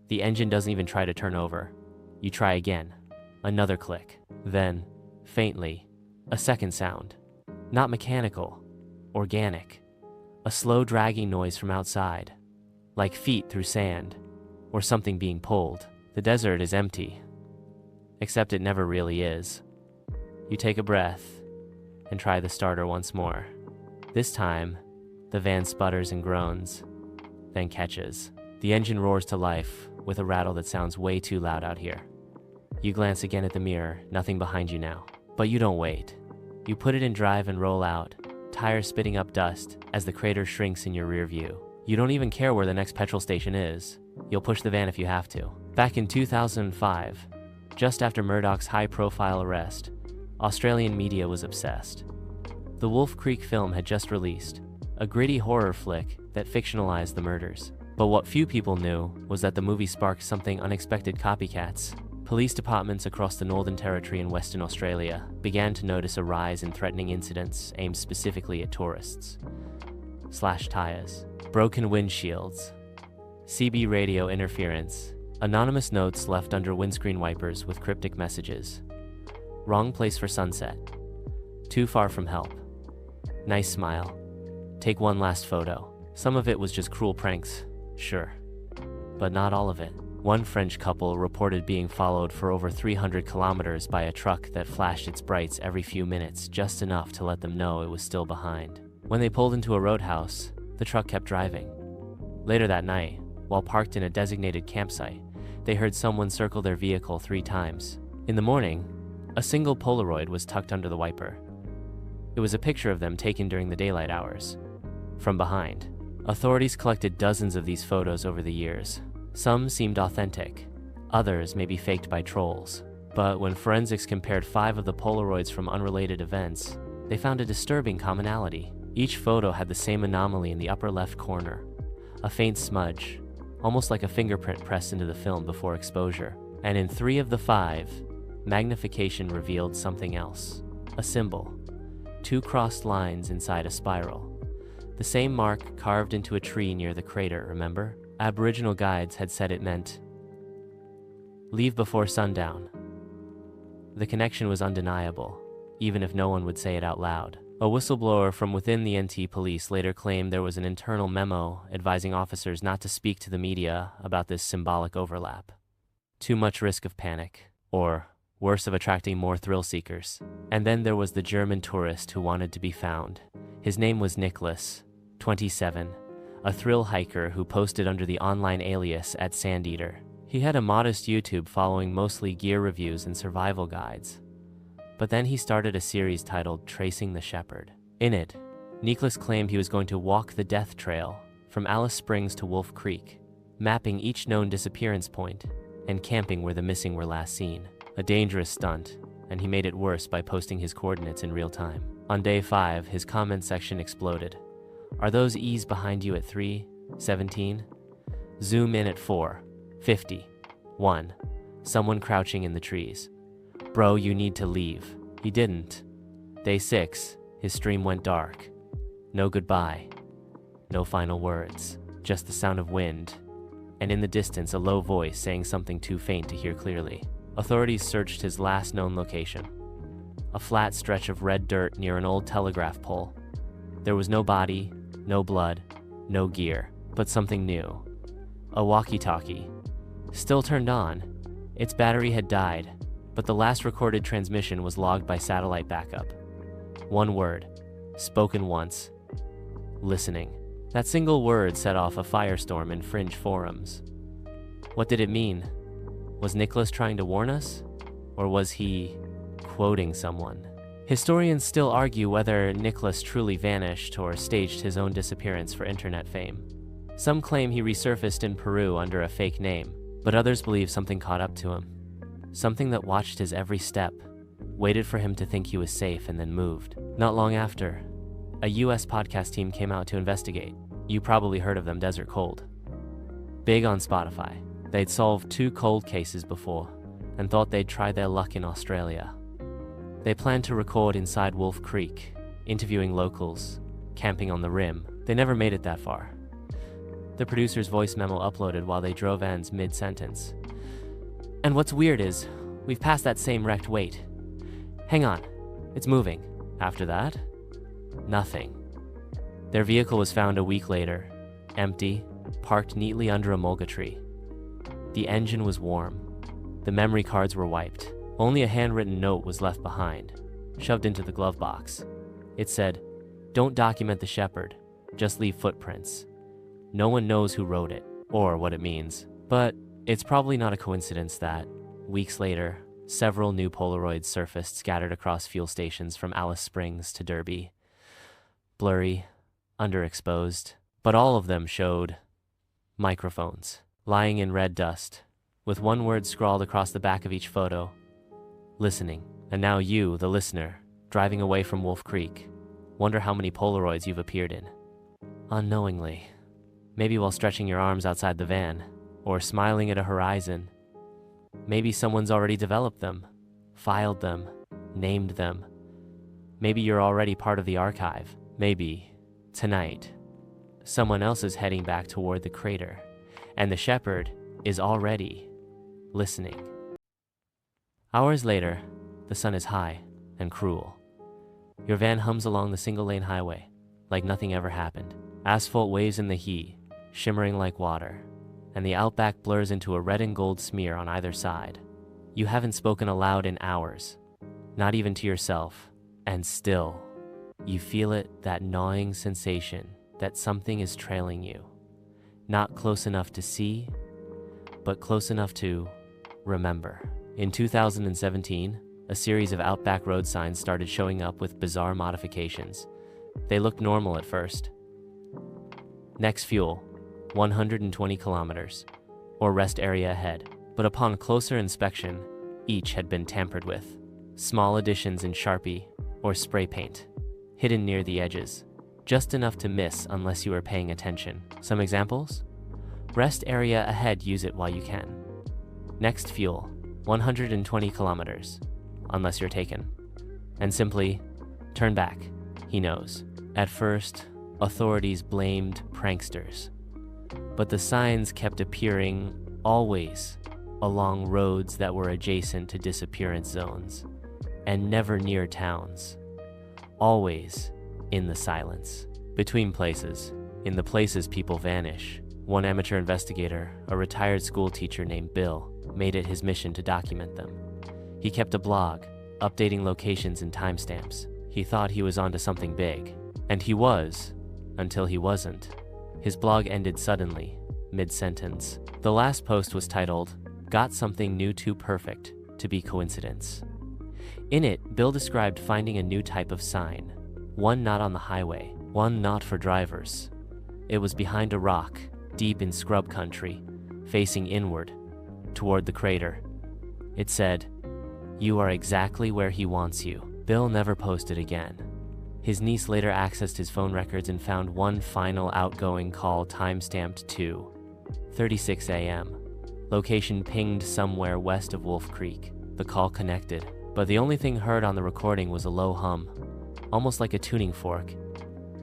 The engine doesn't even try to turn over. You try again. Another click. Then, faintly, a second sound. Not mechanical. Organic. A slow dragging noise from outside. Like feet through sand. Or something being pulled. The desert is empty. Except it never really is. You take a breath and try the starter once more. This time, the van sputters and groans, then catches. The engine roars to life with a rattle that sounds way too loud out here. You glance again at the mirror, nothing behind you now. But you don't wait. You put it in drive and roll out, tires spitting up dust as the crater shrinks in your rear view. You don't even care where the next petrol station is. You'll push the van if you have to. Back in 2005, just after Murdoch's high-profile arrest, Australian media was obsessed. The Wolf Creek film had just released, a gritty horror flick that fictionalized the murders. But what few people knew was that the movie sparked something unexpected. Copycats. Police departments across the Northern Territory and Western Australia began to notice a rise in threatening incidents aimed specifically at tourists. Slashed tires, broken windshields, CB radio interference, anonymous notes left under windscreen wipers with cryptic messages. Wrong place for sunset. Too far from help. Nice smile. Take one last photo. Some of it was just cruel pranks, sure. But not all of it. One French couple reported being followed for over 300 kilometers by a truck that flashed its brights every few minutes, just enough to let them know it was still behind. When they pulled into a roadhouse, the truck kept driving. Later that night, while parked in a designated campsite, they heard someone circle their vehicle 3 times. In the morning, a single Polaroid was tucked under the wiper. It was a picture of them taken during the daylight hours. From behind. Authorities collected dozens of these photos over the years. Some seemed authentic. Others may be faked by trolls. But when forensics compared 5 of the Polaroids from unrelated events, they found a disturbing commonality. Each photo had the same anomaly in the upper left corner. A faint smudge, almost like a fingerprint pressed into the film before exposure. And in 3 of the 5, magnification revealed something else. A symbol. 2 crossed lines inside a spiral. The same mark carved into a tree near the crater, remember? Aboriginal guides had said it meant, leave before sundown. The connection was undeniable, even if no one would say it out loud. A whistleblower from within the NT police later claimed there was an internal memo advising officers not to speak to the media about this symbolic overlap. Too much risk of panic, or worse, of attracting more thrill seekers. And then there was the German tourist who wanted to be found. His name was Nicholas, 27, a thrill hiker who posted under the online alias at Sandeater. He had a modest YouTube following, mostly gear reviews and survival guides. But then he started a series titled Tracing the Shepherd. In it, Nicholas claimed he was going to walk the death trail from Alice Springs to Wolf Creek, mapping each known disappearance point and camping where the missing were last seen. A dangerous stunt, and he made it worse by posting his coordinates in real time. On day 5, his comment section exploded. Are those E's behind you at 3:17? Zoom in at 4:50. 1. Someone crouching in the trees. Bro, you need to leave. He didn't. Day 6, his stream went dark. No goodbye. No final words. Just the sound of wind. And in the distance, a low voice saying something too faint to hear clearly. Authorities searched his last known location. A flat stretch of red dirt near an old telegraph pole. There was no body, no blood, no gear, but something new. A walkie-talkie. Still turned on. Its battery had died, but the last recorded transmission was logged by satellite backup. One word, spoken once. Listening. That single word set off a firestorm in fringe forums. What did it mean? Was Nicholas trying to warn us? Or was he quoting someone? Historians still argue whether Nicholas truly vanished or staged his own disappearance for internet fame. Some claim he resurfaced in Peru under a fake name, but others believe something caught up to him. Something that watched his every step, waited for him to think he was safe, and then moved. Not long after, a US podcast team came out to investigate. You probably heard of them, Desert Cold. Big on Spotify. They'd solved 2 cold cases before, and thought they'd try their luck in Australia. They planned to record inside Wolf Creek, interviewing locals, camping on the rim. They never made it that far. The producer's voice memo uploaded while they drove ends mid-sentence. And what's weird is, we've passed that same wrecked weight. Hang on, it's moving. After that, nothing. Their vehicle was found a week later, empty, parked neatly under a mulga tree. The engine was warm. The memory cards were wiped. Only a handwritten note was left behind, shoved into the glove box. It said, "Don't document the shepherd, just leave footprints. No one knows who wrote it, or what it means." But it's probably not a coincidence that, weeks later, several new Polaroids surfaced scattered across fuel stations from Alice Springs to Derby. Blurry, underexposed, but all of them showed microphones, lying in red dust, with one word scrawled across the back of each photo: listening. And now you, the listener, driving away from Wolf Creek, wonder how many Polaroids you've appeared in. Unknowingly. Maybe while stretching your arms outside the van, or smiling at a horizon. Maybe someone's already developed them, filed them, named them. Maybe you're already part of the archive. Maybe, tonight, someone else is heading back toward the crater, and the shepherd is already listening. Hours later, the sun is high and cruel. Your van hums along the single-lane highway, like nothing ever happened. Asphalt waves in the heat, shimmering like water, and the outback blurs into a red and gold smear on either side. You haven't spoken aloud in hours, not even to yourself, and still, you feel it, that gnawing sensation that something is trailing you. Not close enough to see, but close enough to remember. In 2017, a series of Outback Road signs started showing up with bizarre modifications. They looked normal at first. Next fuel, 120 kilometers, or rest area ahead. But upon closer inspection, each had been tampered with. Small additions in Sharpie or spray paint, hidden near the edges, just enough to miss unless you were paying attention. Some examples? Rest area ahead, use it while you can. Next fuel, 120 kilometers, unless you're taken. And simply, turn back, he knows. At first, authorities blamed pranksters, but the signs kept appearing, always, along roads that were adjacent to disappearance zones, and never near towns. Always in the silence, between places, in the places people vanish. One amateur investigator, a retired school teacher named Bill, made it his mission to document them. He kept a blog, updating locations and timestamps. He thought he was onto something big, and he was, until he wasn't. His blog ended suddenly, mid-sentence. The last post was titled, "Got Something New Too Perfect to Be Coincidence." In it, Bill described finding a new type of sign, one not on the highway, one not for drivers. It was behind a rock, deep in scrub country, facing inward, toward the crater. It said, "You are exactly where he wants you." Bill never posted again. His niece later accessed his phone records and found one final outgoing call timestamped to 36 a.m. Location pinged somewhere west of Wolf Creek. The call connected, but the only thing heard on the recording was a low hum, almost like a tuning fork,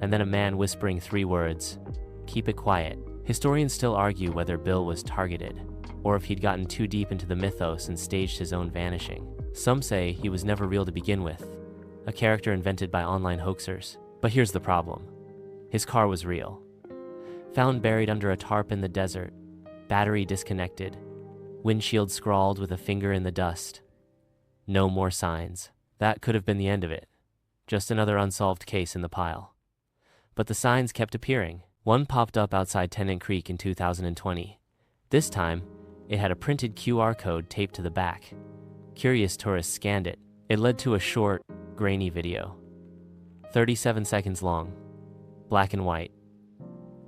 and then a man whispering 3 words, "Keep it quiet." Historians still argue whether Bill was targeted, or if he'd gotten too deep into the mythos and staged his own vanishing. Some say he was never real to begin with, a character invented by online hoaxers. But here's the problem. His car was real. Found buried under a tarp in the desert, battery disconnected, windshield scrawled with a finger in the dust. No more signs. That could have been the end of it. Just another unsolved case in the pile. But the signs kept appearing. One popped up outside Tennant Creek in 2020. This time, it had a printed QR code taped to the back. Curious tourists scanned it. It led to a short, grainy video. 37 seconds long, black and white.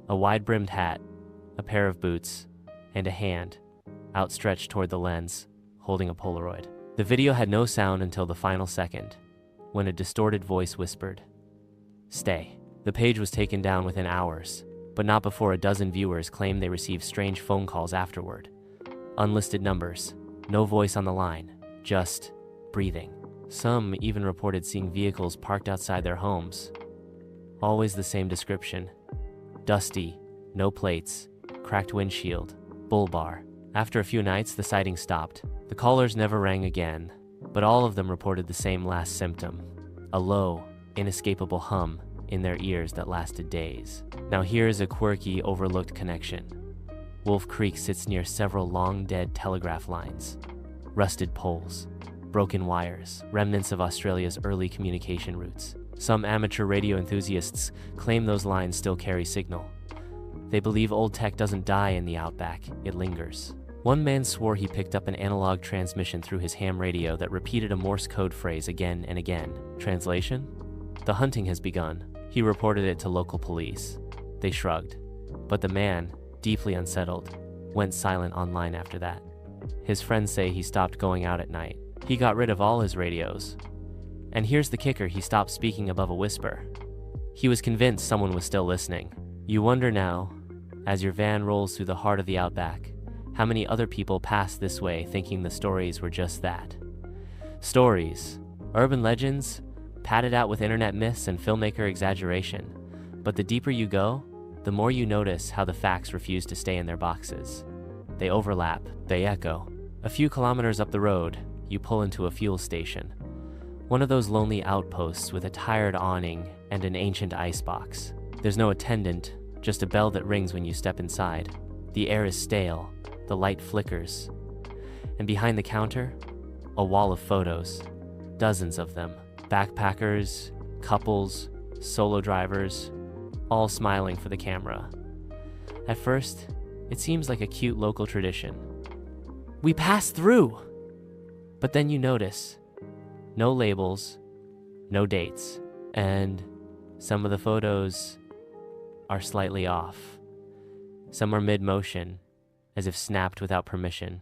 A wide-brimmed hat, a pair of boots, and a hand, outstretched toward the lens, holding a Polaroid. The video had no sound until the final second, when a distorted voice whispered, "Stay." The page was taken down within hours, but not before a dozen viewers claimed they received strange phone calls afterward. Unlisted numbers, No voice on the line, just breathing. Some even reported seeing vehicles parked outside their homes. Always the same description: dusty, no plates, cracked windshield, bull bar. After a few nights, the sighting stopped. The callers never rang again, but all of them reported the same last symptom: a low, inescapable hum in their ears that lasted days. Now here is a quirky, overlooked connection. Wolf Creek sits near several long-dead telegraph lines, rusted poles, broken wires, remnants of Australia's early communication routes. Some amateur radio enthusiasts claim those lines still carry signal. They believe old tech doesn't die in the outback, it lingers. One man swore he picked up an analog transmission through his ham radio that repeated a Morse code phrase again and again. Translation? The hunting has begun. He reported it to local police. They shrugged. But the man, deeply unsettled, went silent online after that. His friends say he stopped going out at night. He got rid of all his radios. And here's the kicker: he stopped speaking above a whisper. He was convinced someone was still listening. You wonder now, as your van rolls through the heart of the outback, how many other people pass this way thinking the stories were just that. Stories, urban legends, padded out with internet myths and filmmaker exaggeration. But the deeper you go, the more you notice how the facts refuse to stay in their boxes. They overlap, they echo. A few kilometers up the road, you pull into a fuel station. One of those lonely outposts with a tired awning and an ancient icebox. There's no attendant, just a bell that rings when you step inside. The air is stale, the light flickers. And behind the counter, a wall of photos. Dozens of them. Backpackers, couples, solo drivers, all smiling for the camera. At first, it seems like a cute local tradition. We passed through! But then you notice, no labels, no dates, and some of the photos are slightly off. Some are mid-motion, as if snapped without permission.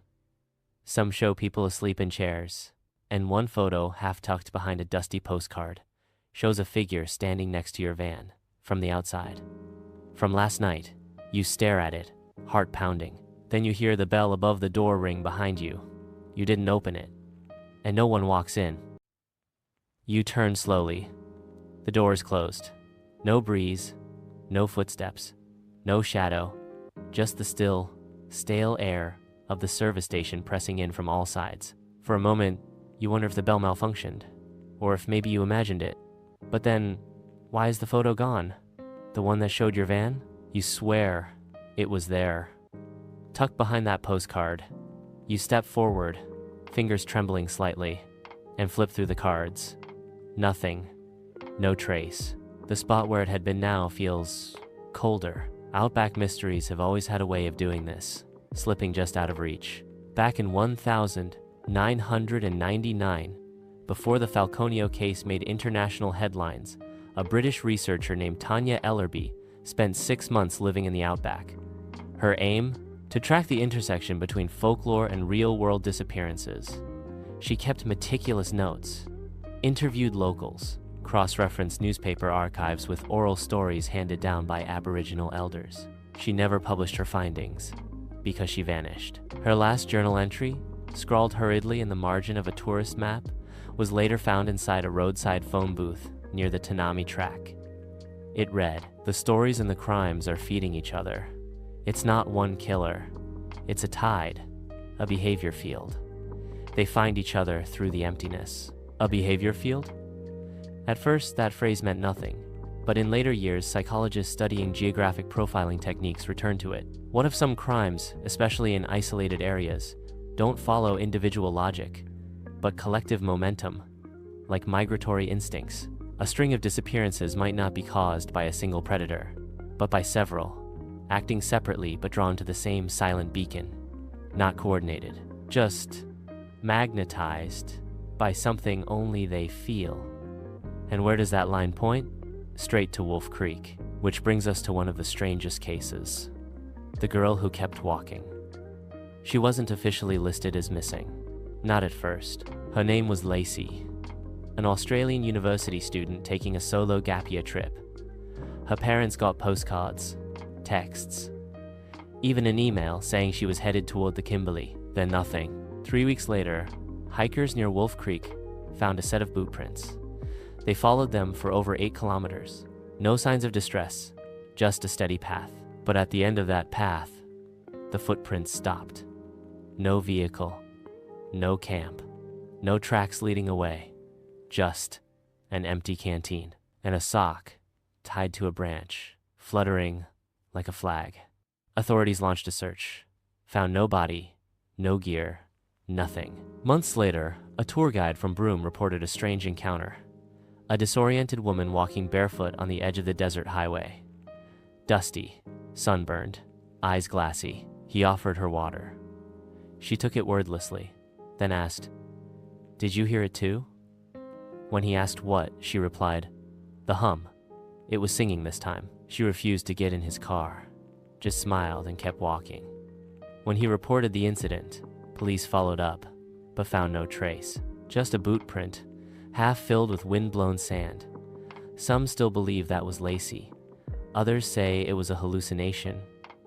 Some show people asleep in chairs, and one photo, half tucked behind a dusty postcard, shows a figure standing next to your van from the outside. From last night, you stare at it, heart pounding. Then you hear the bell above the door ring behind you. You didn't open it, and no one walks in. You turn slowly. The door is closed. No breeze, no footsteps, no shadow, just the still, stale air of the service station pressing in from all sides. For a moment, you wonder if the bell malfunctioned, or if maybe you imagined it. But then, why is the photo gone? The one that showed your van? You swear it was there. Tucked behind that postcard, you step forward, fingers trembling slightly, and flip through the cards. Nothing. No trace. The spot where it had been now feels colder. Outback mysteries have always had a way of doing this, slipping just out of reach. Back in 1999, before the Falconio case made international headlines, a British researcher named Tanya Ellerby spent 6 months living in the outback. Her aim? To track the intersection between folklore and real-world disappearances. She kept meticulous notes, interviewed locals, cross-referenced newspaper archives with oral stories handed down by Aboriginal elders. She never published her findings, because she vanished. Her last journal entry, scrawled hurriedly in the margin of a tourist map, was later found inside a roadside phone booth near the Tanami track. It read, "The stories and the crimes are feeding each other. It's not one killer. It's a tide, a behavior field. They find each other through the emptiness." A behavior field? At first, that phrase meant nothing, but in later years, psychologists studying geographic profiling techniques returned to it. What if some crimes, especially in isolated areas, don't follow individual logic, but collective momentum, like migratory instincts? A string of disappearances might not be caused by a single predator, but by several, acting separately but drawn to the same silent beacon. Not coordinated, just magnetized by something only they feel. And where does that line point? Straight to Wolf Creek, which brings us to one of the strangest cases. The girl who kept walking. She wasn't officially listed as missing. Not at first. Her name was Lacey, an Australian university student taking a solo gap year trip. Her parents got postcards, texts, even an email saying she was headed toward the Kimberley. Then nothing. 3 weeks later, hikers near Wolf Creek found a set of boot prints. They followed them for over 8 kilometers. No signs of distress, just a steady path. But at the end of that path, the footprints stopped. No vehicle, no camp, no tracks leading away, just an empty canteen and a sock tied to a branch, fluttering like a flag. Authorities launched a search, found no body, no gear, nothing. Months later, a tour guide from Broome reported a strange encounter. A disoriented woman walking barefoot on the edge of the desert highway. Dusty, sunburned, eyes glassy. He offered her water. She took it wordlessly, then asked, "Did you hear it too?" When he asked what, she replied, "The hum." It was singing this time. She refused to get in his car, just smiled and kept walking. When he reported the incident, police followed up, but found no trace. Just a boot print, half filled with wind-blown sand. Some still believe that was Lacey. Others say it was a hallucination,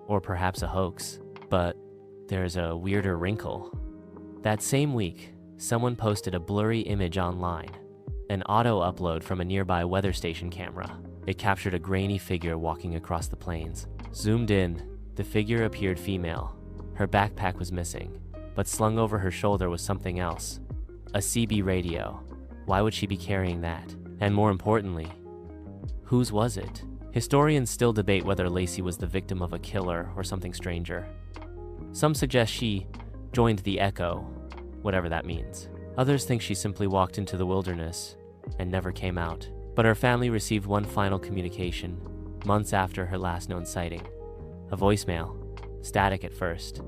or perhaps a hoax. But there's a weirder wrinkle. That same week, someone posted a blurry image online, an auto upload from a nearby weather station camera. It captured a grainy figure walking across the plains. Zoomed in, the figure appeared female. Her backpack was missing, but slung over her shoulder was something else. A CB radio. Why would she be carrying that? And more importantly, whose was it? Historians still debate whether Lacey was the victim of a killer or something stranger. Some suggest she joined the Echo, whatever that means. Others think she simply walked into the wilderness and never came out. But her family received one final communication, months after her last known sighting. A voicemail, static at first,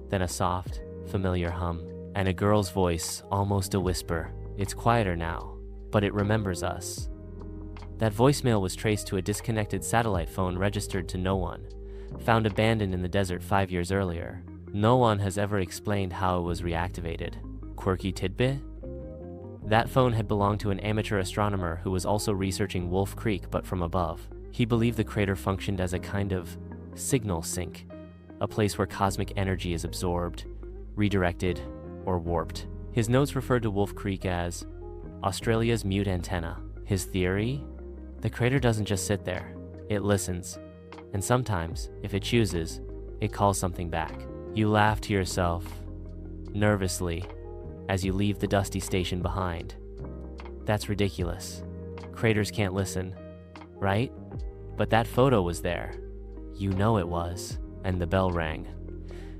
then a soft, familiar hum, and a girl's voice, almost a whisper. "It's quieter now, but it remembers us." That voicemail was traced to a disconnected satellite phone registered to no one, found abandoned in the desert 5 years earlier. No one has ever explained how it was reactivated. Quirky tidbit? That phone had belonged to an amateur astronomer who was also researching Wolf Creek, but from above. He believed the crater functioned as a kind of signal sink, a place where cosmic energy is absorbed, redirected, or warped. His notes referred to Wolf Creek as Australia's mute antenna. His theory? The crater doesn't just sit there, it listens. And sometimes, if it chooses, it calls something back. You laugh to yourself, nervously, as you leave the dusty station behind. That's ridiculous. Craters can't listen, right? But that photo was there. You know it was. And the bell rang.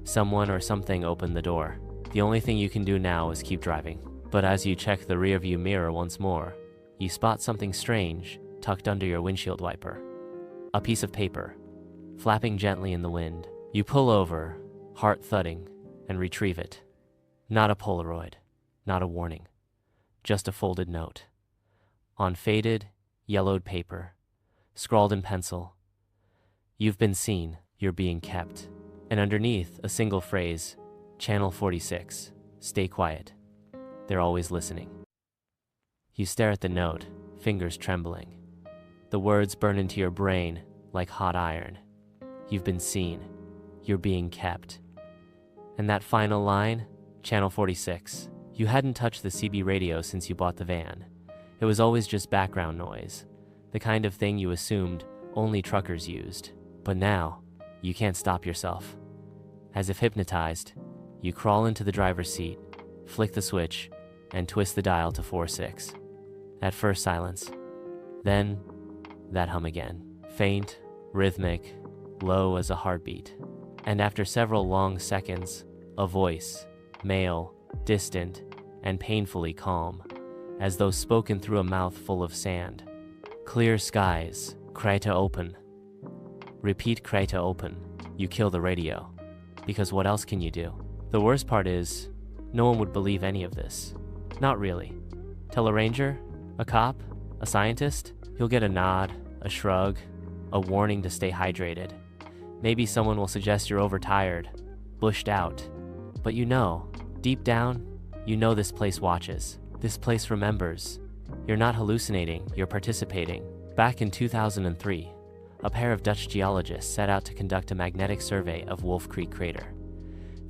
Someone or something opened the door. The only thing you can do now is keep driving. But as you check the rearview mirror once more, you spot something strange tucked under your windshield wiper. A piece of paper, flapping gently in the wind. You pull over, heart thudding, and retrieve it. Not a Polaroid, not a warning, just a folded note. On faded, yellowed paper, scrawled in pencil, "You've been seen, you're being kept." And underneath, a single phrase, "Channel 46, stay quiet. They're always listening." You stare at the note, fingers trembling. The words burn into your brain like hot iron. You've been seen, you're being kept. And that final line, Channel 46. You hadn't touched the CB radio since you bought the van. It was always just background noise, the kind of thing you assumed only truckers used. But now, you can't stop yourself. As if hypnotized, you crawl into the driver's seat, flick the switch, and twist the dial to 46. At first silence, then that hum again. Faint, rhythmic, low as a heartbeat. And after several long seconds, a voice, male, distant, and painfully calm, as though spoken through a mouth full of sand. "Clear skies, crater open." Repeat crater open. You kill the radio. Because what else can you do? The worst part is, no one would believe any of this. Not really. Tell a ranger, a cop, a scientist, you'll get a nod, a shrug, a warning to stay hydrated. Maybe someone will suggest you're overtired, bushed out. But you know, deep down, you know this place watches. This place remembers. You're not hallucinating, you're participating. Back in 2003, a pair of Dutch geologists set out to conduct a magnetic survey of Wolf Creek crater.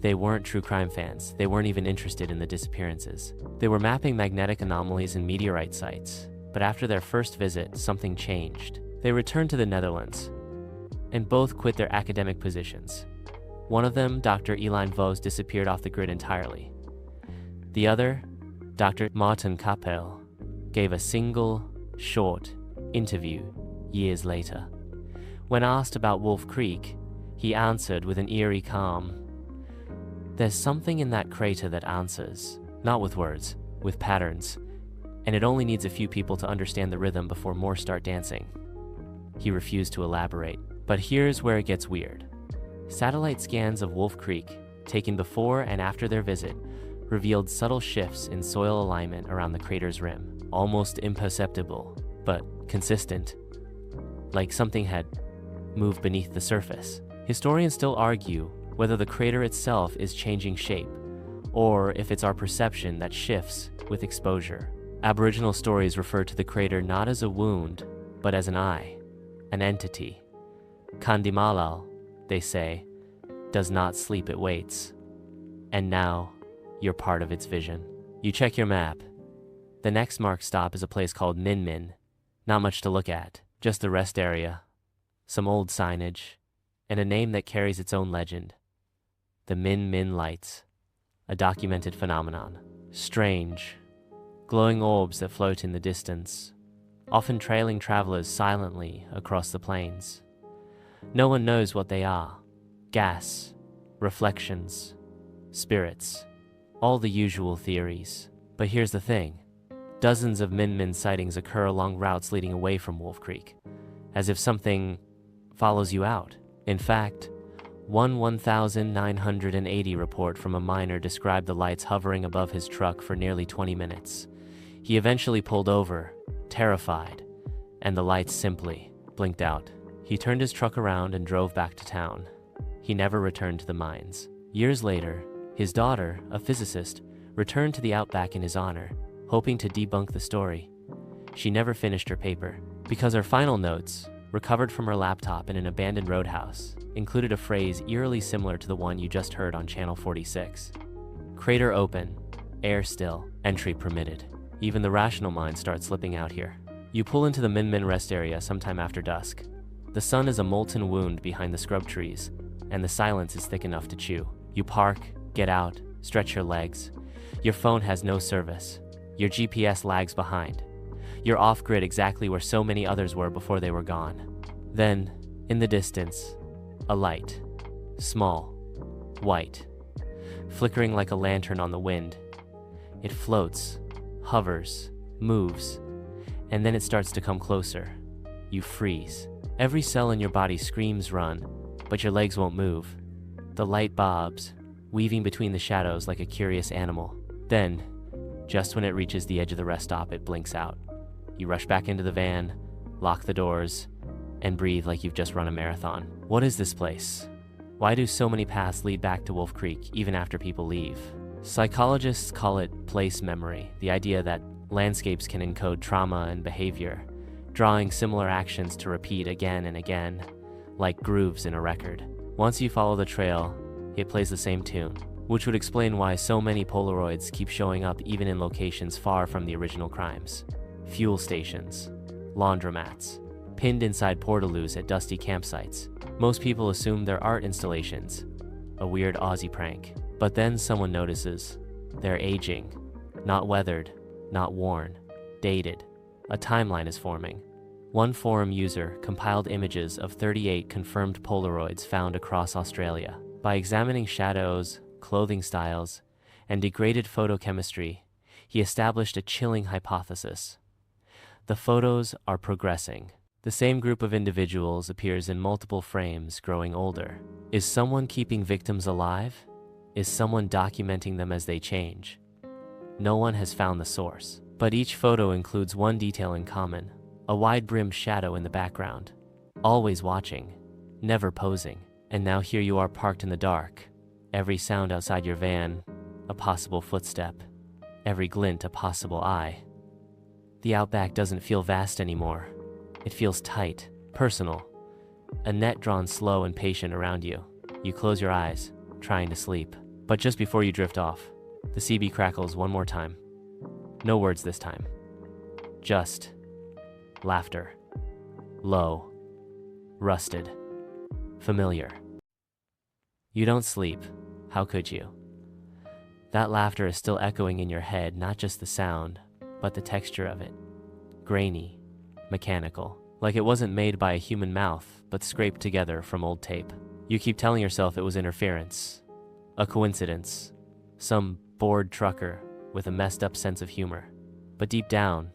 They weren't true crime fans. They weren't even interested in the disappearances. They were mapping magnetic anomalies and meteorite sites. But after their first visit, something changed. They returned to the Netherlands, and both quit their academic positions. One of them, Dr. Elijn Vos, disappeared off the grid entirely. The other, Dr. Martin Capel, gave a single, short interview years later. When asked about Wolf Creek, he answered with an eerie calm, "There's something in that crater that answers, not with words, with patterns, and it only needs a few people to understand the rhythm before more start dancing." He refused to elaborate. But here's where it gets weird. Satellite scans of Wolf Creek, taken before and after their visit, revealed subtle shifts in soil alignment around the crater's rim, almost imperceptible, but consistent, like something had moved beneath the surface. Historians still argue whether the crater itself is changing shape, or if it's our perception that shifts with exposure. Aboriginal stories refer to the crater not as a wound, but as an eye, an entity. Kandimalal, they say, does not sleep, it waits. And now, you're part of its vision. You check your map. The next marked stop is a place called Min Min. Not much to look at, just the rest area, some old signage, and a name that carries its own legend. The Min Min Lights, a documented phenomenon. Strange, glowing orbs that float in the distance, often trailing travelers silently across the plains. No one knows what they are. Gas, reflections, spirits, all the usual theories. But here's the thing. Dozens of Min Min sightings occur along routes leading away from Wolf Creek, as if something follows you out. In fact, one 1980 report from a miner described the lights hovering above his truck for nearly 20 minutes. He eventually pulled over, terrified, and the lights simply blinked out. He turned his truck around and drove back to town. He never returned to the mines. Years later, his daughter, a physicist, returned to the outback in his honor, hoping to debunk the story. She never finished her paper, because her final notes, recovered from her laptop in an abandoned roadhouse, included a phrase eerily similar to the one you just heard on Channel 46. Crater open, air still, entry permitted. Even the rational mind starts slipping out here. You pull into the Min Min rest area sometime after dusk. The sun is a molten wound behind the scrub trees, and the silence is thick enough to chew. You park, get out, stretch your legs. Your phone has no service. Your GPS lags behind. You're off-grid exactly where so many others were before they were gone. Then, in the distance, a light. Small, white, flickering like a lantern on the wind. It floats, hovers, moves, and then it starts to come closer. You freeze. Every cell in your body screams run, but your legs won't move. The light bobs, weaving between the shadows like a curious animal. Then, just when it reaches the edge of the rest stop, it blinks out. You rush back into the van, lock the doors, and breathe like you've just run a marathon. What is this place? Why do so many paths lead back to Wolf Creek even after people leave? Psychologists call it place memory, the idea that landscapes can encode trauma and behavior, drawing similar actions to repeat again and again, like grooves in a record. Once you follow the trail, it plays the same tune, which would explain why so many Polaroids keep showing up even in locations far from the original crimes. Fuel stations, laundromats, pinned inside portaloos at dusty campsites. Most people assume they're art installations, a weird Aussie prank. But then someone notices they're aging, not weathered, not worn, dated. A timeline is forming. One forum user compiled images of 38 confirmed Polaroids found across Australia. By examining shadows, clothing styles, and degraded photochemistry, he established a chilling hypothesis. The photos are progressing. The same group of individuals appears in multiple frames, growing older. Is someone keeping victims alive? Is someone documenting them as they change? No one has found the source, but each photo includes one detail in common: a wide-brimmed shadow in the background, always watching, never posing. And now here you are parked in the dark. Every sound outside your van, a possible footstep. Every glint, a possible eye. The outback doesn't feel vast anymore. It feels tight, personal. A net drawn slow and patient around you. You close your eyes, trying to sleep. But just before you drift off, the CB crackles one more time. No words this time. Just laughter. Low. Rusted. Familiar. You don't sleep. How could you? That laughter is still echoing in your head, not just the sound, but the texture of it. Grainy. Mechanical. Like it wasn't made by a human mouth, but scraped together from old tape. You keep telling yourself it was interference. A coincidence. Some bored trucker with a messed up sense of humor. But deep down,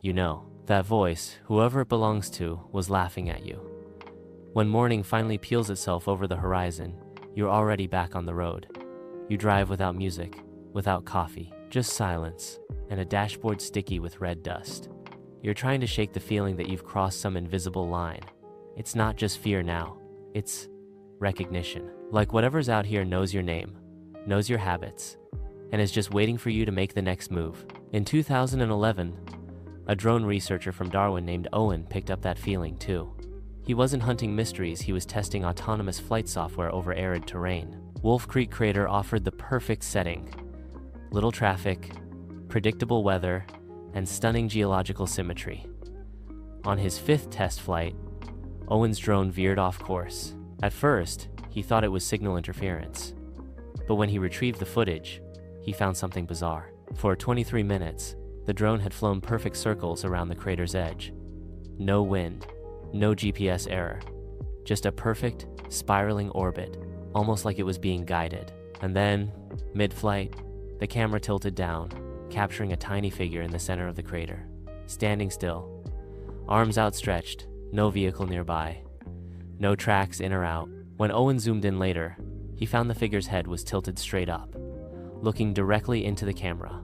you know, that voice, whoever it belongs to, was laughing at you. When morning finally peels itself over the horizon, you're already back on the road. You drive without music, without coffee, just silence, and a dashboard sticky with red dust. You're trying to shake the feeling that you've crossed some invisible line. It's not just fear now, it's recognition. Like whatever's out here knows your name, knows your habits, and is just waiting for you to make the next move. In 2011, a drone researcher from Darwin named Owen picked up that feeling too. He wasn't hunting mysteries, he was testing autonomous flight software over arid terrain. Wolf Creek Crater offered the perfect setting. Little traffic, predictable weather, and stunning geological symmetry. On his 5th test flight, Owen's drone veered off course. At first, he thought it was signal interference. But when he retrieved the footage, he found something bizarre. For 23 minutes, the drone had flown perfect circles around the crater's edge. No wind, no GPS error, just a perfect, spiraling orbit, almost like it was being guided. And then, mid-flight, the camera tilted down, capturing a tiny figure in the center of the crater, standing still, arms outstretched, no vehicle nearby, no tracks in or out. When Owen zoomed in later, he found the figure's head was tilted straight up, looking directly into the camera,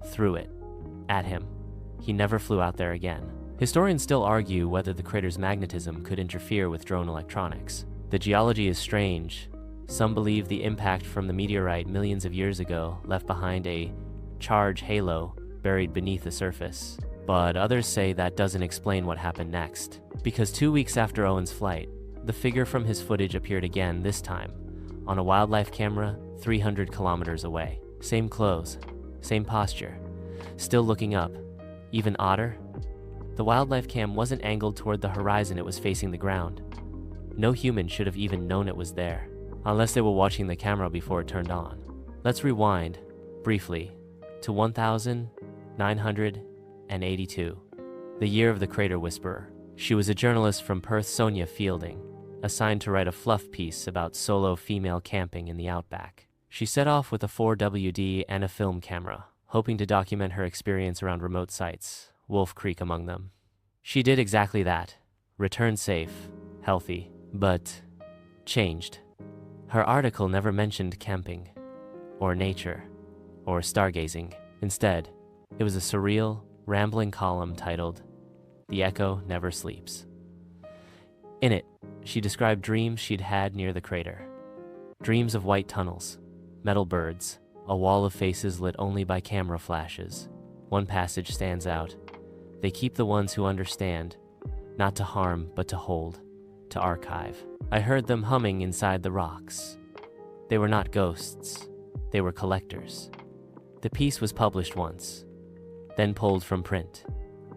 through it, at him. He never flew out there again. Historians still argue whether the crater's magnetism could interfere with drone electronics. The geology is strange. Some believe the impact from the meteorite millions of years ago left behind a charge halo buried beneath the surface. But others say that doesn't explain what happened next. Because 2 weeks after Owen's flight, the figure from his footage appeared again, this time on a wildlife camera 300 kilometers away. Same clothes, same posture, still looking up. Even odder, the wildlife cam wasn't angled toward the horizon, it was facing the ground. No human should have even known it was there, unless they were watching the camera before it turned on. Let's rewind, briefly, to 1982, the year of the Crater Whisperer. She was a journalist from Perth, Sonia Fielding, assigned to write a fluff piece about solo female camping in the outback. She set off with a 4WD and a film camera, hoping to document her experience around remote sites, Wolf Creek among them. She did exactly that, returned safe, healthy, but changed. Her article never mentioned camping, or nature, or stargazing. Instead, it was a surreal, rambling column titled, "The Echo Never Sleeps." In it, she described dreams she'd had near the crater. Dreams of white tunnels, metal birds, a wall of faces lit only by camera flashes. One passage stands out. They keep the ones who understand, not to harm, but to hold, to archive. I heard them humming inside the rocks. They were not ghosts. They were collectors. The piece was published once, then pulled from print.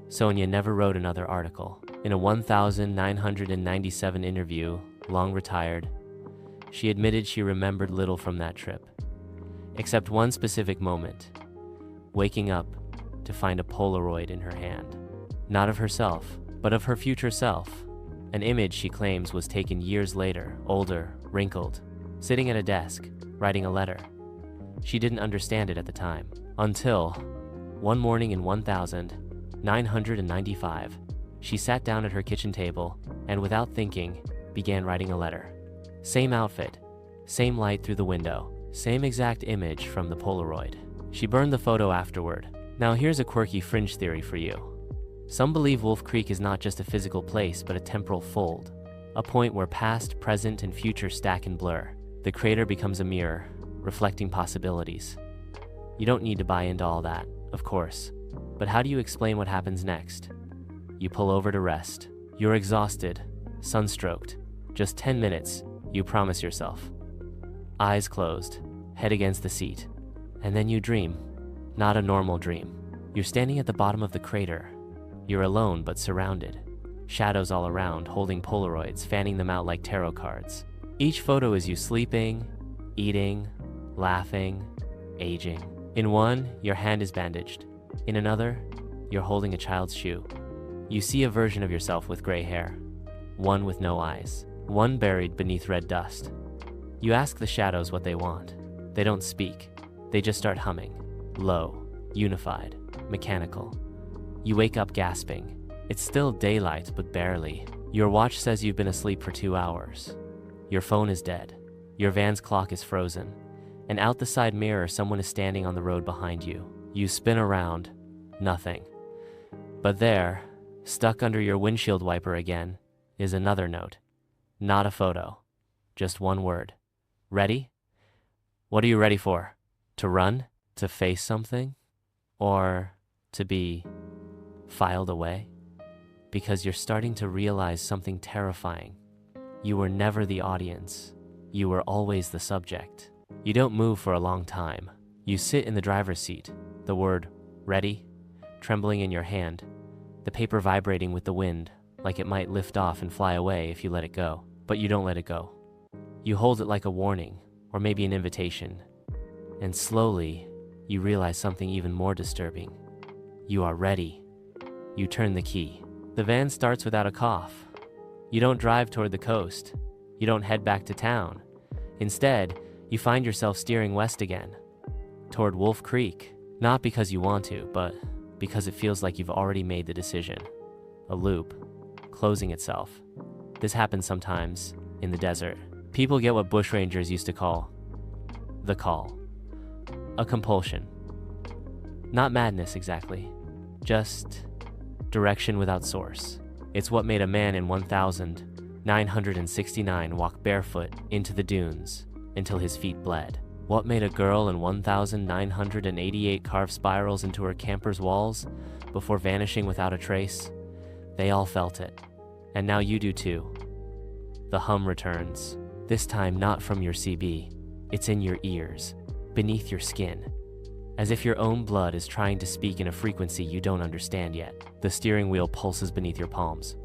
Sonia never wrote another article. In a 1997 interview, long retired, she admitted she remembered little from that trip, except one specific moment, waking up to find a Polaroid in her hand. Not of herself, but of her future self. An image she claims was taken years later, older, wrinkled, sitting at a desk, writing a letter. She didn't understand it at the time, until one morning in 1995, she sat down at her kitchen table and without thinking, began writing a letter. Same outfit, same light through the window, same exact image from the Polaroid. She burned the photo afterward. Now here's a quirky fringe theory for you. Some believe Wolf Creek is not just a physical place, but a temporal fold, a point where past, present, and future stack and blur. The crater becomes a mirror, reflecting possibilities. You don't need to buy into all that, of course, but how do you explain what happens next? You pull over to rest. You're exhausted, sun-stroked. Just 10 minutes, you promise yourself. Eyes closed, head against the seat. And then you dream. Not a normal dream. You're standing at the bottom of the crater. You're alone but surrounded. Shadows all around, holding Polaroids, fanning them out like tarot cards. Each photo is you sleeping, eating, laughing, aging. In one, your hand is bandaged. In another, you're holding a child's shoe. You see a version of yourself with gray hair. One with no eyes. One buried beneath red dust. You ask the shadows what they want. They don't speak. They just start humming. Low, unified, mechanical. You wake up gasping. It's still daylight, but barely. Your watch says you've been asleep for 2 hours. Your phone is dead. Your van's clock is frozen. And out the side mirror, someone is standing on the road behind you. You spin around. Nothing. But there, stuck under your windshield wiper again, is another note. Not a photo. Just one word. Ready? What are you ready for? To run? To face something? Or to be filed away? Because you're starting to realize something terrifying. You were never the audience. You were always the subject. You don't move for a long time. You sit in the driver's seat, the word ready trembling in your hand, the paper vibrating with the wind like it might lift off and fly away if you let it go. But you don't let it go. You hold it like a warning, or maybe an invitation. And slowly, you realize something even more disturbing. You are ready. You turn the key. The van starts without a cough. You don't drive toward the coast. You don't head back to town. Instead, you find yourself steering west again, toward Wolf Creek, not because you want to, but because it feels like you've already made the decision. A loop, closing itself. This happens sometimes in the desert. People get what bushrangers used to call the call. A compulsion. Not madness exactly, just direction without source. It's what made a man in 1969 walk barefoot into the dunes until his feet bled. What made a girl in 1988 carve spirals into her camper's walls before vanishing without a trace? They all felt it. And now you do too. The hum returns. This time not from your CB. It's in your ears, beneath your skin. As if your own blood is trying to speak in a frequency you don't understand yet. The steering wheel pulses beneath your palms.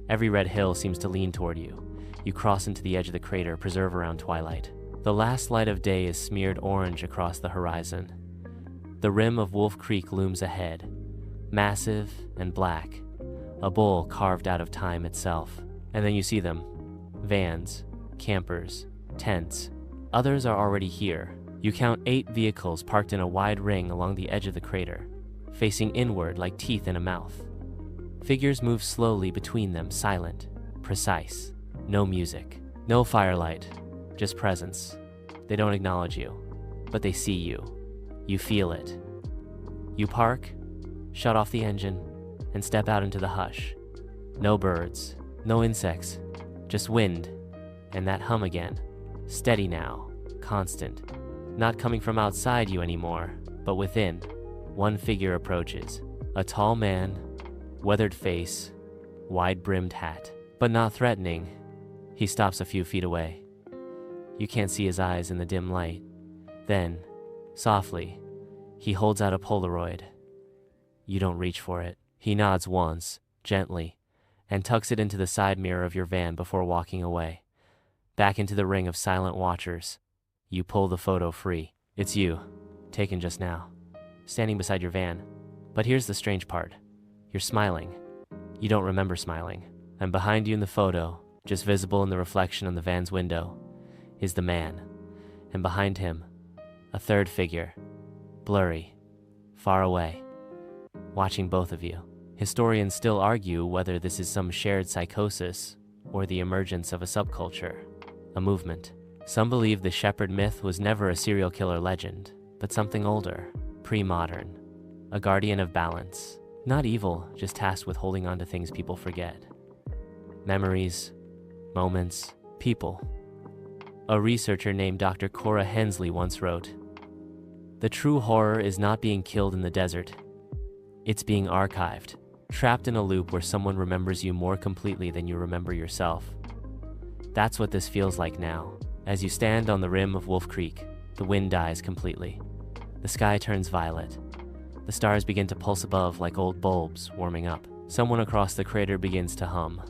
Every red hill seems to lean toward you. You cross into the edge of the crater, preserve around twilight. The last light of day is smeared orange across the horizon. The rim of Wolf Creek looms ahead, massive and black, a bowl carved out of time itself. And then you see them. Vans, campers, tents. Others are already here. You count 8 vehicles parked in a wide ring along the edge of the crater, facing inward like teeth in a mouth. Figures move slowly between them, silent, precise. No music, no firelight, just presence. They don't acknowledge you, but they see you. You feel it. You park, shut off the engine, and step out into the hush. No birds, no insects, just wind, and that hum again. Steady now, constant. Not coming from outside you anymore, but within. One figure approaches. A tall man, weathered face, wide-brimmed hat, but not threatening. He stops a few feet away. You can't see his eyes in the dim light. Then, softly, he holds out a Polaroid. You don't reach for it. He nods once, gently, and tucks it into the side mirror of your van before walking away. Back into the ring of silent watchers. You pull the photo free. It's you, taken just now, standing beside your van. But here's the strange part. You're smiling. You don't remember smiling. And behind you in the photo, just visible in the reflection on the van's window, is the man. And behind him, a third figure, blurry, far away, watching both of you. Historians still argue whether this is some shared psychosis or the emergence of a subculture, a movement. Some believe the shepherd myth was never a serial killer legend, but something older, pre-modern, a guardian of balance. Not evil, just tasked with holding on to things people forget. Memories, moments, people. A researcher named Dr. Cora Hensley once wrote, "The true horror is not being killed in the desert. It's being archived, trapped in a loop where someone remembers you more completely than you remember yourself." That's what this feels like now, as you stand on the rim of Wolf Creek, The wind dies completely. The sky turns violet. The stars begin to pulse above like old bulbs warming up. Someone across the crater begins to hum.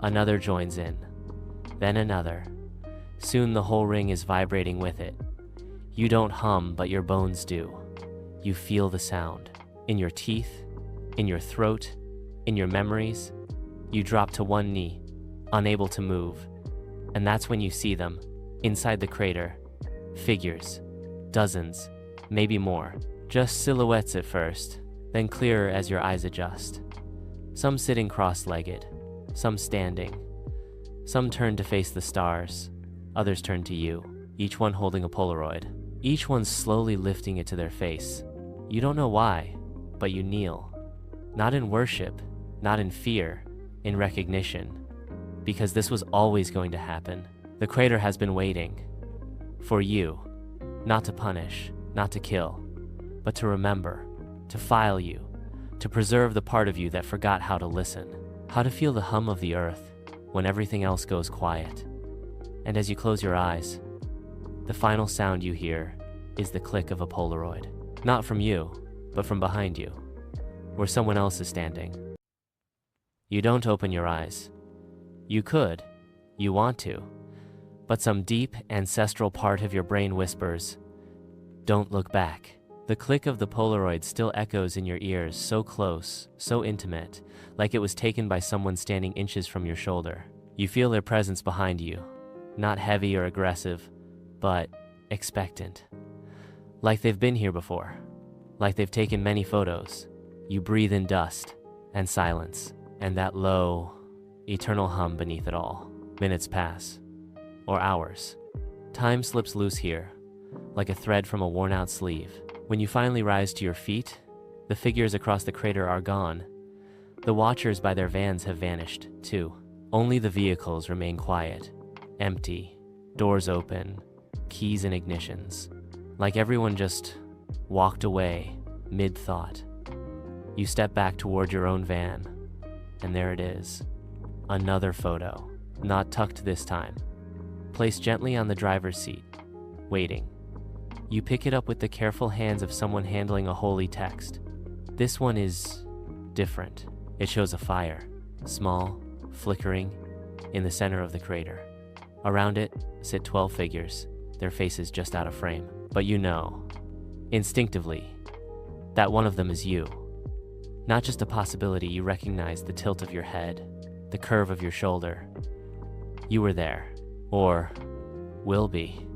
Another joins in. Then another. Soon the whole ring is vibrating with it. You don't hum, but your bones do. You feel the sound. In your teeth, in your throat, in your memories. You drop to one knee, unable to move. And that's when you see them, inside the crater. Figures. Dozens. Maybe more. Just silhouettes at first, then clearer as your eyes adjust. Some sitting cross-legged, some standing. Some turn to face the stars, others turn to you, each one holding a Polaroid. Each one slowly lifting it to their face. You don't know why, but you kneel. Not in worship, not in fear, in recognition. Because this was always going to happen. The crater has been waiting. For you. Not to punish, not to kill, but to remember, to file you, to preserve the part of you that forgot how to listen, how to feel the hum of the earth when everything else goes quiet. And as you close your eyes, the final sound you hear is the click of a Polaroid. Not from you, but from behind you, where someone else is standing. You don't open your eyes. You could, you want to, but some deep ancestral part of your brain whispers, "Don't look back." The click of the Polaroid still echoes in your ears, so close, so intimate, like it was taken by someone standing inches from your shoulder. You feel their presence behind you, not heavy or aggressive, but expectant. Like they've been here before, like they've taken many photos. You breathe in dust and silence, and that low, eternal hum beneath it all. Minutes pass, or hours. Time slips loose here, like a thread from a worn-out sleeve. When you finally rise to your feet, the figures across the crater are gone. The watchers by their vans have vanished, too. Only the vehicles remain quiet, empty, doors open, keys in ignitions. Like everyone just walked away, mid-thought. You step back toward your own van, and there it is. Another photo, not tucked this time. Placed gently on the driver's seat, waiting. You pick it up with the careful hands of someone handling a holy text. This one is different. It shows a fire, small, flickering, in the center of the crater. Around it sit 12 figures, their faces just out of frame. But you know, instinctively, that one of them is you. Not just a possibility, you recognize the tilt of your head, the curve of your shoulder. You were there, or will be.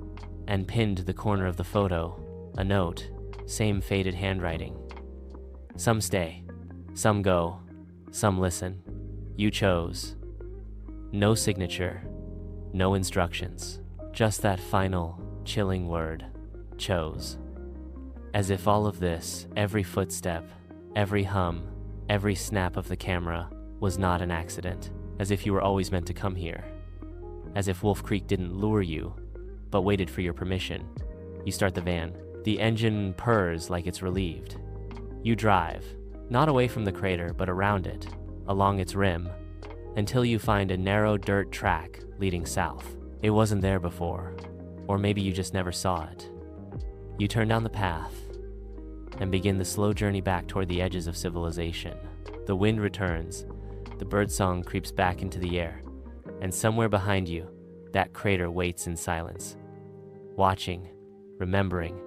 And pinned to the corner of the photo, a note, same faded handwriting. Some stay, some go, some listen. You chose. No signature, no instructions, just that final, chilling word, chose. As if all of this, every footstep, every hum, every snap of the camera, was not an accident. As if you were always meant to come here. As if Wolf Creek didn't lure you, but waited for your permission. You start the van. The engine purrs like it's relieved. You drive, not away from the crater, but around it, along its rim, until you find a narrow dirt track leading south. It wasn't there before, or maybe you just never saw it. You turn down the path and begin the slow journey back toward the edges of civilization. The wind returns, the birdsong creeps back into the air, and somewhere behind you, that crater waits in silence. Watching, remembering,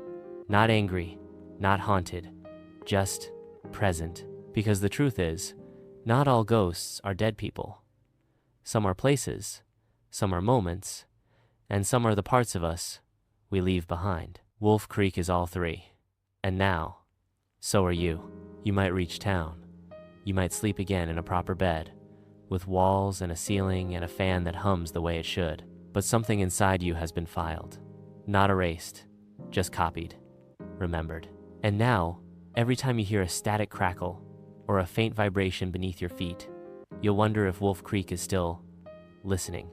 not angry, not haunted, just present. Because the truth is, not all ghosts are dead people. Some are places, some are moments, and some are the parts of us we leave behind. Wolf Creek is all three. And now, so are you. You might reach town. You might sleep again in a proper bed, with walls and a ceiling and a fan that hums the way it should. But something inside you has been filed. Not erased, just copied, remembered. And now, every time you hear a static crackle or a faint vibration beneath your feet, you'll wonder if Wolf Creek is still listening.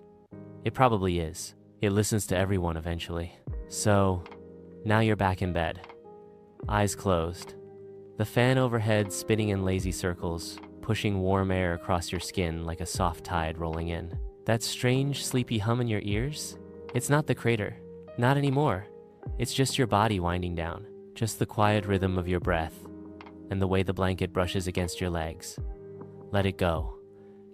It probably is. It listens to everyone eventually. So, now you're back in bed, eyes closed, the fan overhead spinning in lazy circles, pushing warm air across your skin like a soft tide rolling in. That strange, sleepy hum in your ears? It's not the crater. Not anymore. It's just your body winding down, just the quiet rhythm of your breath and the way the blanket brushes against your legs. Let it go.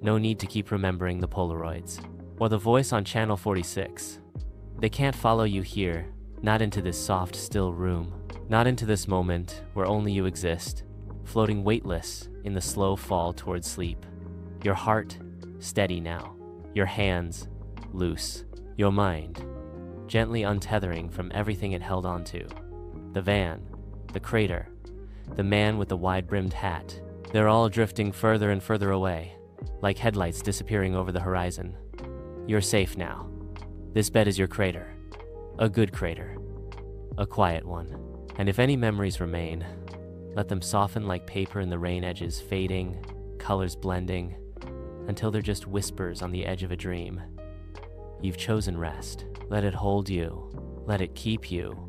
No need to keep remembering the Polaroids or the voice on channel 46. They can't follow you here, not into this soft, still room, not into this moment where only you exist, floating weightless in the slow fall towards sleep. Your heart steady now, your hands loose, your mind gently untethering from everything it held onto. The van, the crater, the man with the wide-brimmed hat, they're all drifting further and further away, like headlights disappearing over the horizon. You're safe now. This bed is your crater. A good crater. A quiet one. And if any memories remain, let them soften like paper in the rain, edges fading, colors blending, until they're just whispers on the edge of a dream. You've chosen rest. Let it hold you. Let it keep you.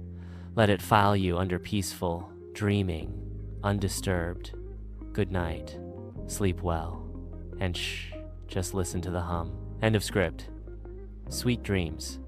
Let it file you under peaceful, dreaming, undisturbed. Good night. Sleep well. And shh, just listen to the hum. End of script. Sweet dreams.